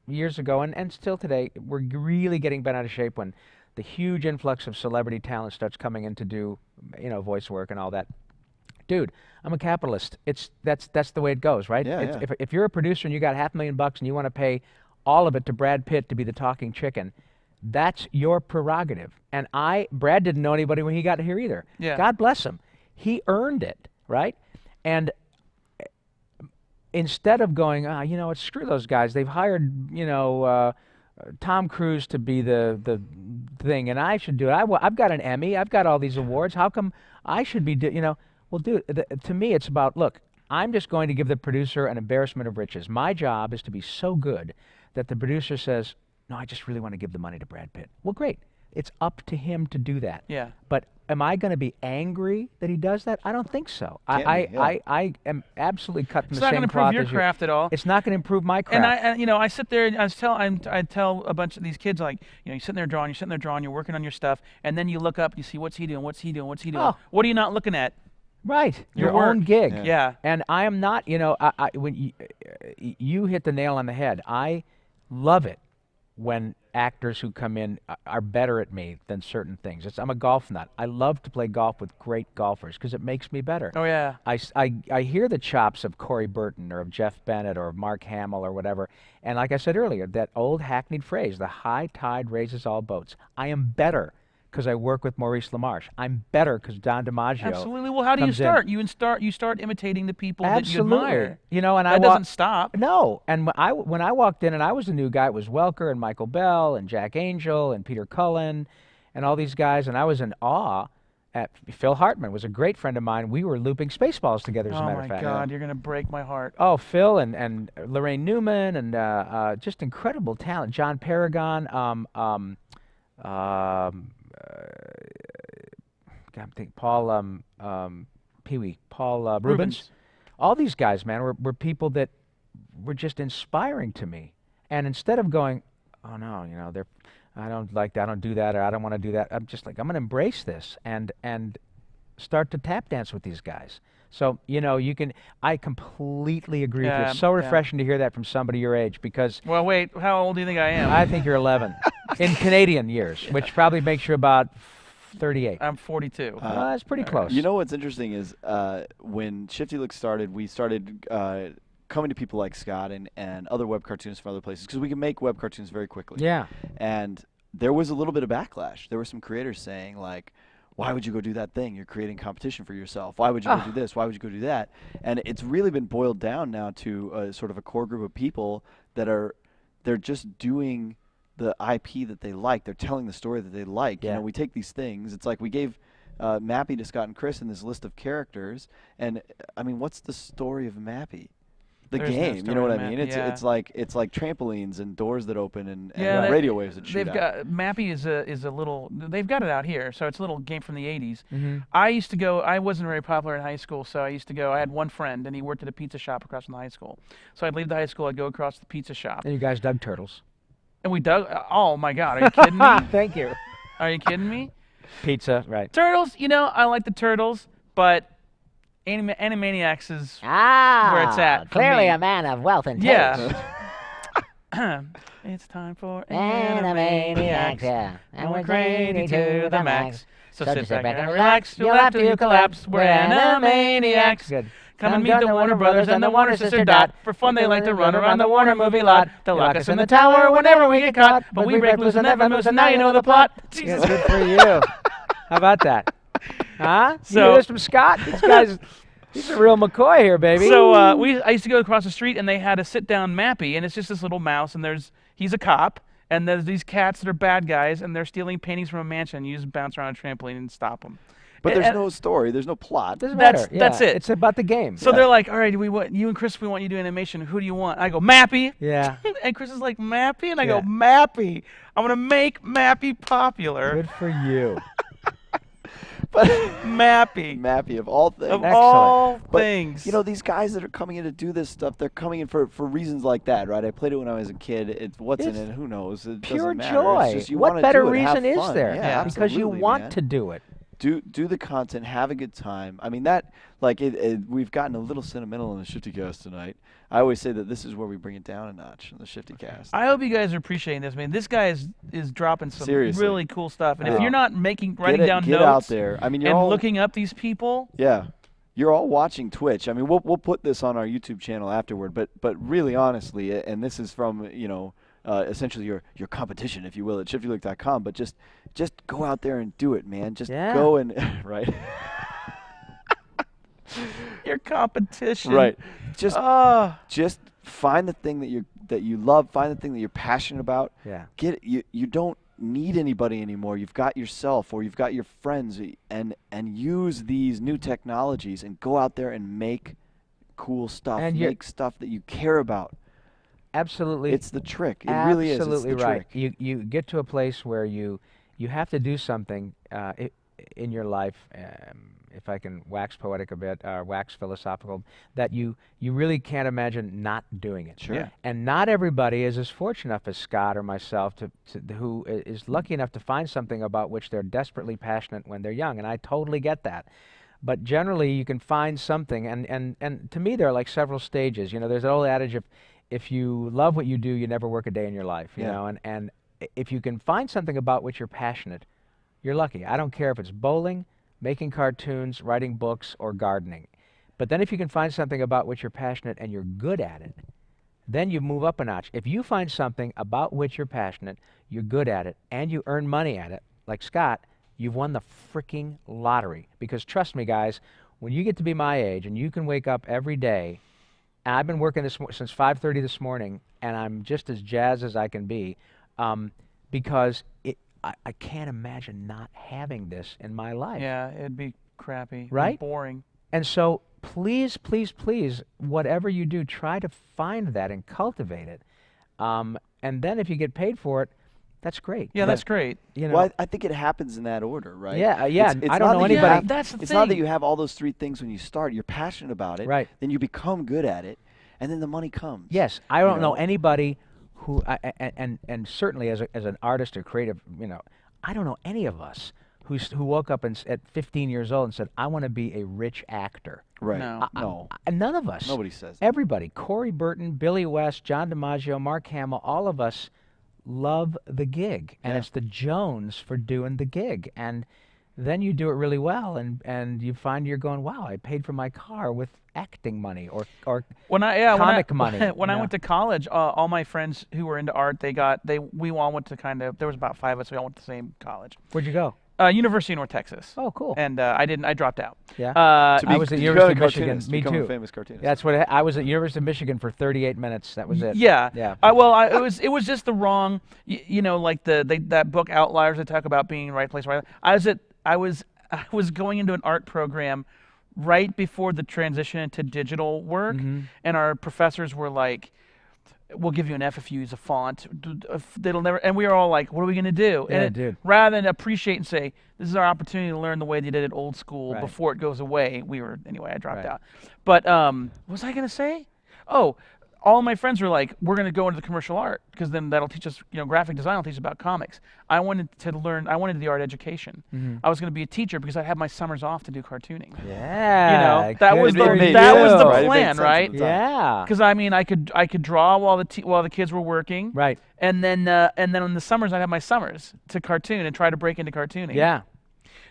years ago and still today, were really getting bent out of shape when the huge influx of celebrity talent starts coming in to do, you know, voice work and all that. Dude, I'm a capitalist. That's the way it goes, right? Yeah, If you're a producer and you got $500,000 and you want to pay all of it to Brad Pitt to be the talking chicken, that's your prerogative. And Brad didn't know anybody when he got here either. Yeah. God bless him. He earned it, right? And instead of going, you know what, screw those guys. They've hired, you know, Tom Cruise to be the thing, and I should do it. I've got an Emmy. I've got all these awards. How come I should be, you know? Well, dude, to me, it's about, look, I'm just going to give the producer an embarrassment of riches. My job is to be so good that the producer says, no, I just really want to give the money to Brad Pitt. Well, great. It's up to him to do that. Yeah. But am I going to be angry that he does that? I don't think so. Can't be, yeah. I am absolutely cut from It's the not same going to cloth improve your as you. craft at all. It's not going to improve my craft. And I sit there and I tell a bunch of these kids, like, you're sitting there drawing, you're working on your stuff, and then you look up and you see what's he doing. Oh. What are you not looking at? Right, Your your own work. gig. Yeah. And I am not, when you hit the nail on the head. I love it when actors who come in are better at me than certain things. I'm a golf nut. I love to play golf with great golfers because it makes me better. Oh, yeah. I hear the chops of Corey Burton or of Jeff Bennett or of Mark Hamill or whatever, and like I said earlier, that old hackneyed phrase, the high tide raises all boats. I am better because I work with Maurice LaMarche. I'm better because Don DiMaggio. Absolutely. Well, how do you start? You start imitating the people that you admire. And that doesn't stop. No. And when I walked in and I was the new guy, it was Welker and Michael Bell and Jack Angel and Peter Cullen and all these guys, and I was in awe. Phil Hartman was a great friend of mine. We were looping Spaceballs together, as a matter of fact. Oh, my God. You're going to break my heart. Oh, Phil and Lorraine Newman and just incredible talent. John Paragon. Paul Pee-wee, Paul Rubens. All these guys, man, were people that were just inspiring to me. And instead of going, oh no, I don't like that, I don't do that, or I don't want to do that, I'm just like, I'm going to embrace this and start to tap dance with these guys. So, I completely agree with you. It's so refreshing to hear that from somebody your age because... Well, wait, how old do you think I am? I think you're 11. In Canadian years, which probably makes you about 38. I'm 42. That's pretty close. You know what's interesting is when Shifty Look started, we started coming to people like Scott and other web cartoonists from other places because we can make web cartoons very quickly. Yeah. And there was a little bit of backlash. There were some creators saying, like, why would you go do that thing? You're creating competition for yourself. Why would you go do this? Why would you go do that? And it's really been boiled down now to sort of a core group of people that they're just doing the IP that they like. They're telling the story that they like. Yeah. We take these things. It's like we gave Mappy to Scott and Chris in this list of characters. And, I mean, what's the story of Mappy? The There's no game, you know what I mean? Mappy, It's like trampolines and doors that open and Yeah, radio waves that shoot They've out. got Mappy is a little. They've got it out here, so it's a little game from the '80s. Mm-hmm. I used to go. I wasn't very popular in high school, so I used to go. I had one friend, and he worked at a pizza shop across from the high school. So I'd leave the high school, I'd go across to the pizza shop, And you guys dug turtles. and we dug. Oh my God, are you kidding me? Thank you. Are you kidding me? Pizza, right. Turtles, I like the turtles, but Animaniacs is where it's at. for Clearly me. a man of wealth and taste. Yeah. It's time for Animaniacs, yeah. And we're crazy to the max. So sit back and relax. You'll have to collapse. We're Animaniacs. Good. Come and meet the Warner Brothers and the Warner sister Dot. For fun, they like to run around the Warner movie lot. They'll lock us in the tower whenever we get caught. But we break loose and never moose, and now you know the plot. Jesus. Good for you. How about that? Huh? So- You hear this from Scott? These guys, he's a real McCoy here, baby. So I used to go across the street, and they had a sit-down Mappy, and it's just this little mouse, and he's a cop, and there's these cats that are bad guys, and they're stealing paintings from a mansion, and you just bounce around a trampoline and stop them. But there's no story. There's no plot. Doesn't that's- matter. that's it. It's about the game. So they're like, all right, you and Chris, we want you to do animation. Who do you want? I go, Mappy. Yeah. And Chris is like, Mappy? And I Yeah. go, Mappy. I'm going to make Mappy popular. Good for you. But Mappy. of all things. Of Excellent. all But, things. these guys that are coming in to do this stuff, they're coming in for reasons like that, right? I played it when I was a kid. What's in it? Who knows? It Pure doesn't matter. joy. It's just you What wanna better do it, have reason is fun. there? Yeah, Because you absolutely, want man. to do it. Do the content, have a good time. I mean, we've gotten a little sentimental in the Shifty Cast tonight. I always say that this is where we bring it down a notch in the Shifty Cast. I hope you guys are appreciating this, man. This guy is dropping some Seriously. really cool stuff. And if Yeah. you're not writing down get notes out there. I mean, you're and all looking up these people, Yeah. You're all watching Twitch. I mean, we'll put this on our YouTube channel afterward, but really honestly, and this is from, essentially your competition, if you will, at shiftylook.com, but just go out there and do it, man. Just go and right. your competition. Right. Just find the thing that you love, find the thing that you're passionate about. Yeah. You don't need anybody anymore. You've got yourself or you've got your friends, and use these new technologies and go out there and make cool stuff. And make stuff that you care about. Absolutely. It's the trick. It really is. It's Absolutely the right. trick. You get to a place where you have to do something. in your life, if I can wax poetic a bit, wax philosophical, that you really can't imagine not doing it. Sure. Yeah. And not everybody is as fortunate enough as Scott or myself who is lucky enough to find something about which they're desperately passionate when they're young, and I totally get that. But generally, you can find something, and to me, there are like several stages. You know, there's an old adage of, if you love what you do, you never work a day in your life. You know, and if you can find something about which you're passionate, you're lucky. I don't care if it's bowling, making cartoons, writing books, or gardening. But then if you can find something about which you're passionate and you're good at it, then you move up a notch. If you find something about which you're passionate, you're good at it, and you earn money at it, like Scott, you've won the freaking lottery. Because trust me, guys, when you get to be my age and you can wake up every day, and I've been working since 5:30 this morning, and I'm just as jazzed as I can be, because I can't imagine not having this in my life. Yeah, it'd be crappy. Right? And boring. And so please, please, please, whatever you do, try to find that and cultivate it. And then if you get paid for it, that's great. Yeah, that's great. You know, Well, I think it happens in that order, right? Yeah, yeah. It's I don't not know that you anybody. have- That's the it's not that thing. you have all those three things when you start. You're passionate about it. Right. Then you become good at it, and then the money comes. Yes, I don't know know? anybody who, and certainly as an artist or creative, you know, I don't know any of us who woke up at 15 years old and said, I want to be a rich actor. Right. No. No. None of us. Nobody says that. Everybody, Corey Burton, Billy West, John DiMaggio, Mark Hamill, all of us love the gig, and it's the Jones for doing the gig. And then you do it really well, and you find you're going, wow, I paid for my car with acting money or comic money. When I went to college, all my friends who were into art, we all went to there was about 5 of us. We all went to the same college. Where'd you go? University of North Texas. Oh, cool. And I dropped out. Yeah. To I was at become University a of Michigan. cartoonist, Me become too. a famous cartoonist. That's what I was at University of Michigan for 38 minutes. That was it. Yeah. Yeah. It was just the wrong, you know, like that book Outliers that talk about being in the right place, right. I was going into an art program right before the transition into digital work, and our professors were like, we'll give you an F if you use a font. They'll never, and we were all like, what are we going to do? Yeah, and dude. Rather than appreciate and say, this is our opportunity to learn the way they did it old school Right. before it goes away, I dropped Right. out. But what was I going to say? Oh, all my friends were like, we're going to go into the commercial art because then that'll teach us, you know, graphic design will teach us about comics. I wanted the art education. I was going to be a teacher because I had my summers off to do cartooning. Yeah. You know, that good was for the you. Right, it made plan, sense at right? the time. Yeah. Because I mean, I could draw while the kids were working, Right. and then in the summers I'd have my summers to cartoon and try to break into cartooning. Yeah.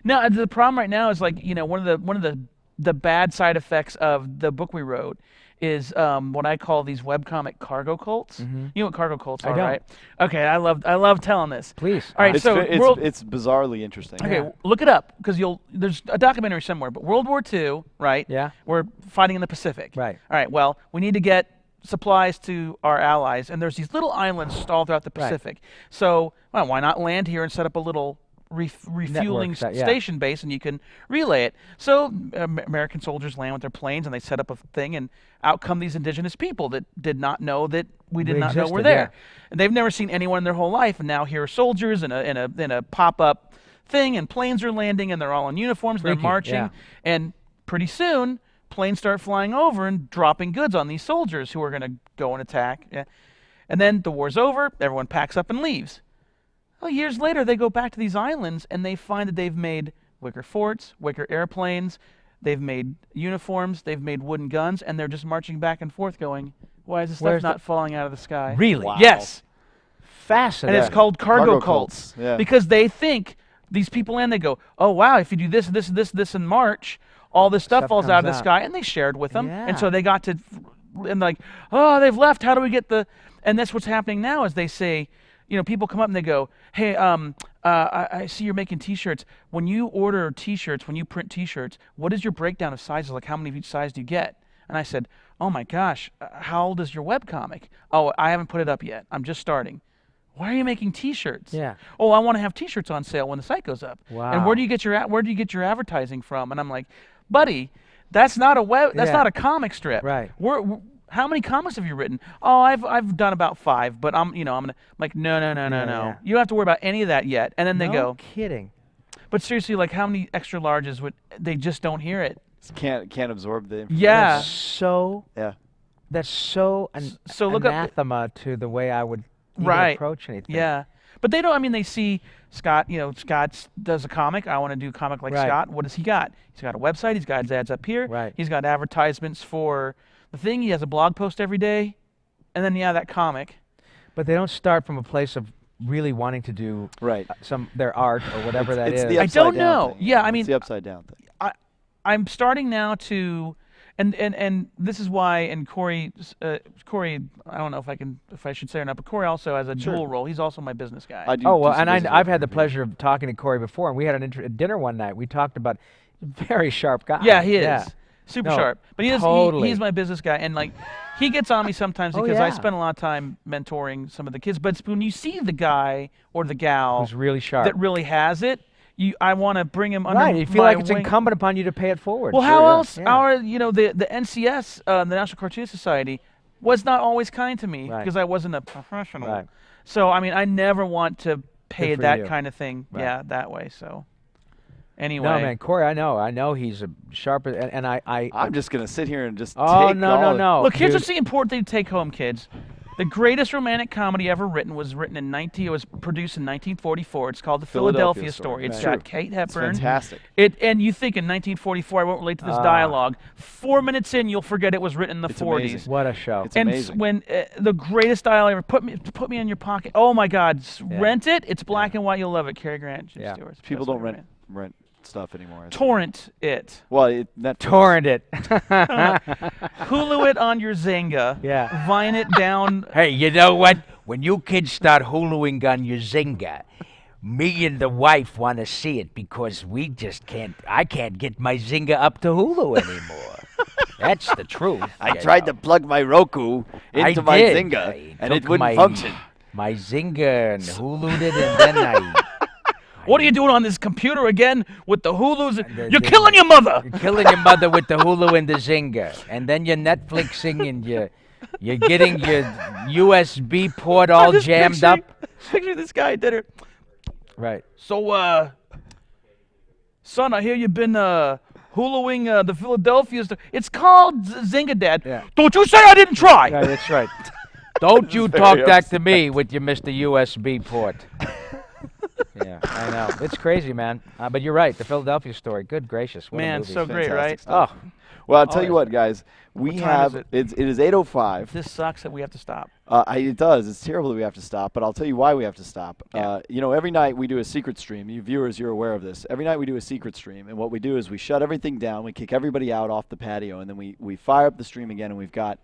Now the problem right now is, like, you know, one of the bad side effects of the book we wrote is what I call these webcomic cargo cults. You know what cargo cults are, don't. right? Okay, I love telling this. Please. All right, It's, so it's bizarrely interesting. okay, look it up because there's a documentary somewhere. But World War II, right? Yeah. We're fighting in the Pacific. Right. All right. Well, we need to get supplies to our allies, and there's these little islands all throughout the Right. Pacific. So, well, why not land here and set up a little refueling Network, yeah. station base, and you can relay it. So American soldiers land with their planes, and they set up a thing, and out come these indigenous people that did not know that we did not know we're existed, there. yeah. And they've never seen anyone in their whole life, and now here are soldiers in a pop-up thing, and planes are landing, and they're all in uniforms, and Freaky, they're marching, yeah. and pretty soon planes start flying over and dropping goods on these soldiers who are going to go and attack. Yeah. And then the war's over, everyone packs up and leaves. Well, years later, they go back to these islands, and they find that they've made wicker forts, wicker airplanes, they've made uniforms, they've made wooden guns, and they're just marching back and forth going, why is this stuff Where's not falling out of the sky? Really? Wow. Yes. Fascinating. And it's called cargo Cargo cults. cults, yeah. Because they think these people land, they go, oh, wow, if you do this in March, all this stuff falls out of comes the out. sky. And they shared with them. Yeah. And so they got to, and like, oh, they've left. How do we get the, and that's what's happening now is they say, you know, people come up and they go, hey, I see you're making T-shirts. When you order T-shirts, when you print T-shirts, what is your breakdown of sizes? Like, how many of each size do you get? And I said, oh my gosh, how old is your webcomic? Oh, I haven't put it up yet. I'm just starting. Why are you making T-shirts? Yeah. Oh, I want to have T-shirts on sale when the site goes up. Wow. And where do you get your advertising from? And I'm like, buddy, that's not a that's Yeah. not a comic strip. Right. How many comics have you written? Oh, I've done about 5, but I'm like, no. Yeah. You don't have to worry about any of that yet. And then they no go, kidding. But seriously, like how many extra larges would they just don't hear it? Can't absorb the information. Yeah. Yeah. That's so So look up anathema to the way I would even right. approach anything. Yeah. But they don't. I mean, they see Scott. You know, Scott does a comic. I want to do a comic like Right. Scott. What does he got? He's got a website. He's got his ads up here. Right. He's got advertisements for the thing. He has a blog post every day, and then that comic. But they don't start from a place of really wanting to do their art or whatever that is. It's the I upside don't down know. thing. Yeah, I mean, it's the upside down thing. I'm starting now to, and this is why. And Corey, I don't know if I should say or not, but Corey also has a dual role. He's also my business guy. I do Oh well, do some and business I've work had the for pleasure of talking to Corey before, and we had a dinner one night. We talked about very sharp guy. Yeah, he is. Super No, sharp. But totally. he's my business guy, and like he gets on me sometimes Oh, because I yeah. spend a lot of time mentoring some of the kids. But it's when you see the guy or the gal Who's really sharp. that really has it, I want to bring him under Right, you feel my like it's wing. incumbent upon you to pay it forward. Well, Sure, how yeah. else? Yeah. Our the NCS, the National Cartoon Society, was not always kind to me Right. because I wasn't a professional. Right. So I mean, I never want to pay for that you. kind of thing. Right. Yeah, that way. So anyway. No, man, Corey, I know he's a sharp, and I'm just gonna sit here and just Oh take no, all no, of- no! Look, here's dude. what's the important thing to take home, kids. The greatest romantic comedy ever written was It was produced in 1944. It's called The Philadelphia Story. It's got Kate Hepburn. It's fantastic. And you think in 1944, I won't relate to this Ah. dialogue. 4 minutes in, you'll forget it was written in the It's 40s. amazing. What a show! It's And amazing. when the greatest dialogue ever, put me in your pocket. Oh my God, Yeah. rent it. It's black and white. You'll love it. Cary Grant, Jim Yeah. Stewart. People Best don't way to rent stuff anymore. I think. Torrent it. Well, Netflix. Torrent it. Hulu it on your Zynga. Yeah. Vine it down. Hey, you know what? When you kids start huluing on your Zynga, me and the wife want to see it because I can't get my Zynga up to Hulu anymore. That's the truth. I tried to plug my Roku into my did. Zynga, I and it took wouldn't my- function. My Zynga and Hulu'd it, and then I... What are you doing on this computer again with the Hulus? The- You're the- killing your mother. You're killing your mother with the Hulu and the Zynga, and then you're Netflixing and you're getting your USB port all I'm just jammed up. Picture this guy at dinner. Right. So, son, I hear you've been Huluing the Philadelphia stuff. It's called Zynga, Dad. Yeah. Don't you say I didn't try. Yeah, that's right. Don't you very talk back to upsetting. me with your Mr. USB port. Yeah, I know. It's crazy, man. But you're right. The Philadelphia Story. Good gracious. What a Man, movie. so great, right? Fantastic stuff. Well, I'll tell you Alright. what, guys. We What time have is it is 8:05. This sucks that we have to stop. It does. It's terrible that we have to stop, but I'll tell you why we have to stop. Yeah. Every night we do a secret stream. You viewers, you're aware of this. Every night we do a secret stream, and what we do is we shut everything down, we kick everybody out off the patio, and then we fire up the stream again, and we've got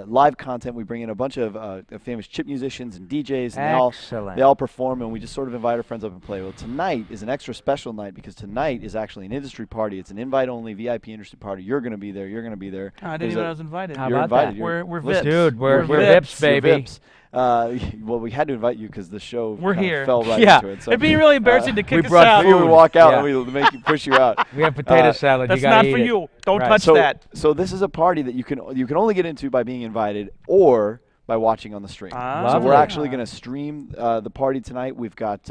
live content. We bring in a bunch of famous chip musicians and DJs, and Excellent. they all perform, and we just sort of invite our friends up and play. Well, tonight is an extra special night because tonight is actually an industry party. It's an invite-only VIP industry party. You're going to be there. You're going to be there. I didn't There's even know a- I was invited. How You're about invited. that? You're- We're listen, VIPs. Dude, we're We're VIPs, You're baby. VIPs. Well, we had to invite you because the show We're kinda here. fell right Yeah. into it. So, It'd be really embarrassing to kick us brought out. we would walk out Yeah. and we make you push you out. We have potato Uh, salad. That's you gotta not eat for it. you. Don't Right. touch So, that. so this is a party that you can only get into by being invited or by watching on the stream. Ah. So we're Lovely. actually going to stream the party tonight. We've got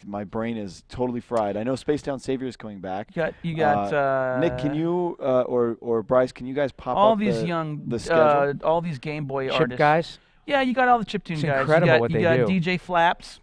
my brain is totally fried. I know Space Town Savior is coming back. You got Nick, can you or Bryce, can you guys pop all up these the, young the schedule? all these Game Boy Chip artists. guys. Yeah, you got all the chiptune It's guys. incredible you got, what you they got do. DJ Flaps.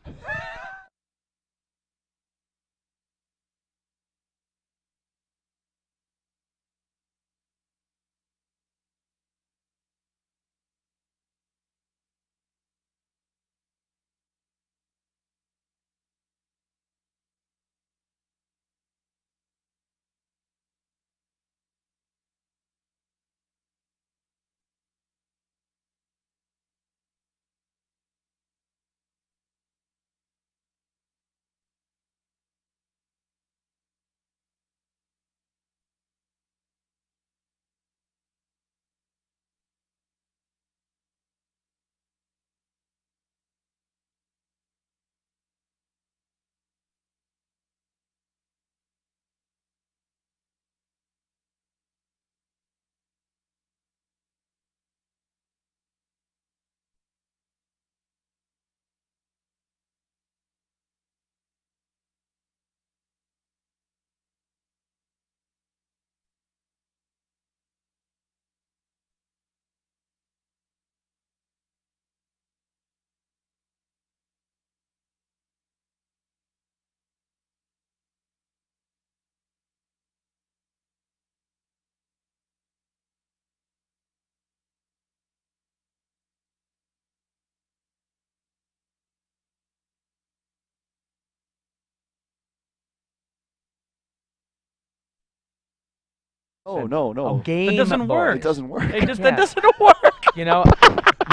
Oh, no. Oh, Game It doesn't Boy. work. It doesn't work. That Yeah. doesn't work. You know,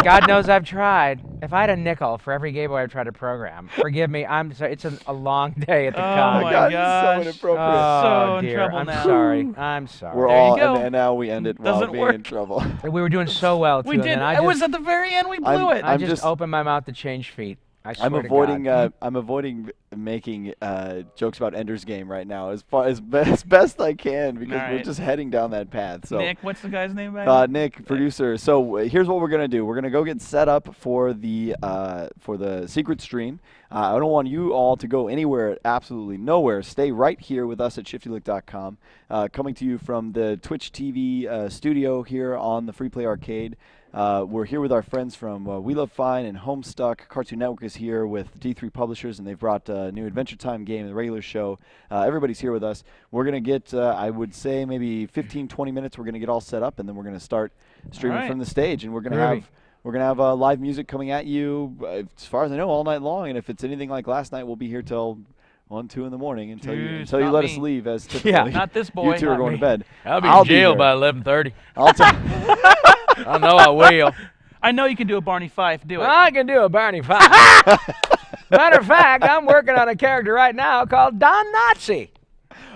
God knows I've tried. If I had a nickel for every Game Boy I've tried to program, forgive me, I'm sorry. It's a long day at the Oh con. my God, gosh. this is so inappropriate. Oh, So in dear. trouble I'm now. sorry. I'm sorry. We're There you all, go. and now we end it while Doesn't being in work. trouble. We were doing so well, too. We and did. then I It just, was at the very end. We blew it. I I'm just just- opened my mouth to change feet. I swear I'm to avoiding. God. I'm avoiding making jokes about Ender's Game right now as best I can because we're Alright. just heading down that path. So Nick, what's the guy's name? Back? Nick, producer. So here's what we're gonna do. We're gonna go get set up for the secret stream. I don't want you all to go anywhere, absolutely nowhere. Stay right here with us at ShiftyLook.com. Coming to you from the Twitch TV studio here on the Free Play Arcade. We're here with our friends from We Love Fine and Homestuck. Cartoon Network is here with D3 Publishers, and they've brought a new Adventure Time game, the regular show. Everybody's here with us. We're going to get, I would say, maybe 15, 20 minutes. We're going to get all set up, and then we're going to start streaming Alright. from the stage. And we're going to Groovy. have live music coming at you, as far as I know, all night long. And if it's anything like last night, we'll be here till 1, 2 in the morning until you not let us me. leave. As typically, Not this boy. you two are Not going me. to bed. I'll be in jail there. by 11:30. I'll tell. I know I will. I know you can do a Barney Fife. Do it. I can do a Barney Fife. Matter of fact, I'm working on a character right now called Don Nazi.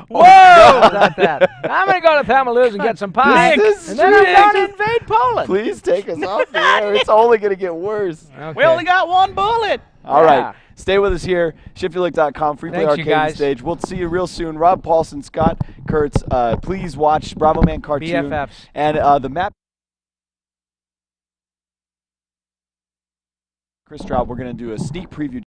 Whoa! About that. I'm going to go to Thamaloo's and get some pie, This is and then I'm Nick. going to invade Poland. Please take us off the air. It's only going to get worse. Okay. We only got one bullet. All right. Yeah. Stay with us here. ShiftyLook.com, Free Play Thanks, you Arcade guys. Stage. We'll see you real soon. Rob Paulsen, Scott Kurtz. Please watch Bravo Man Cartoon. BFFs. And the map. Chris Straub, we're going to do a sneak preview.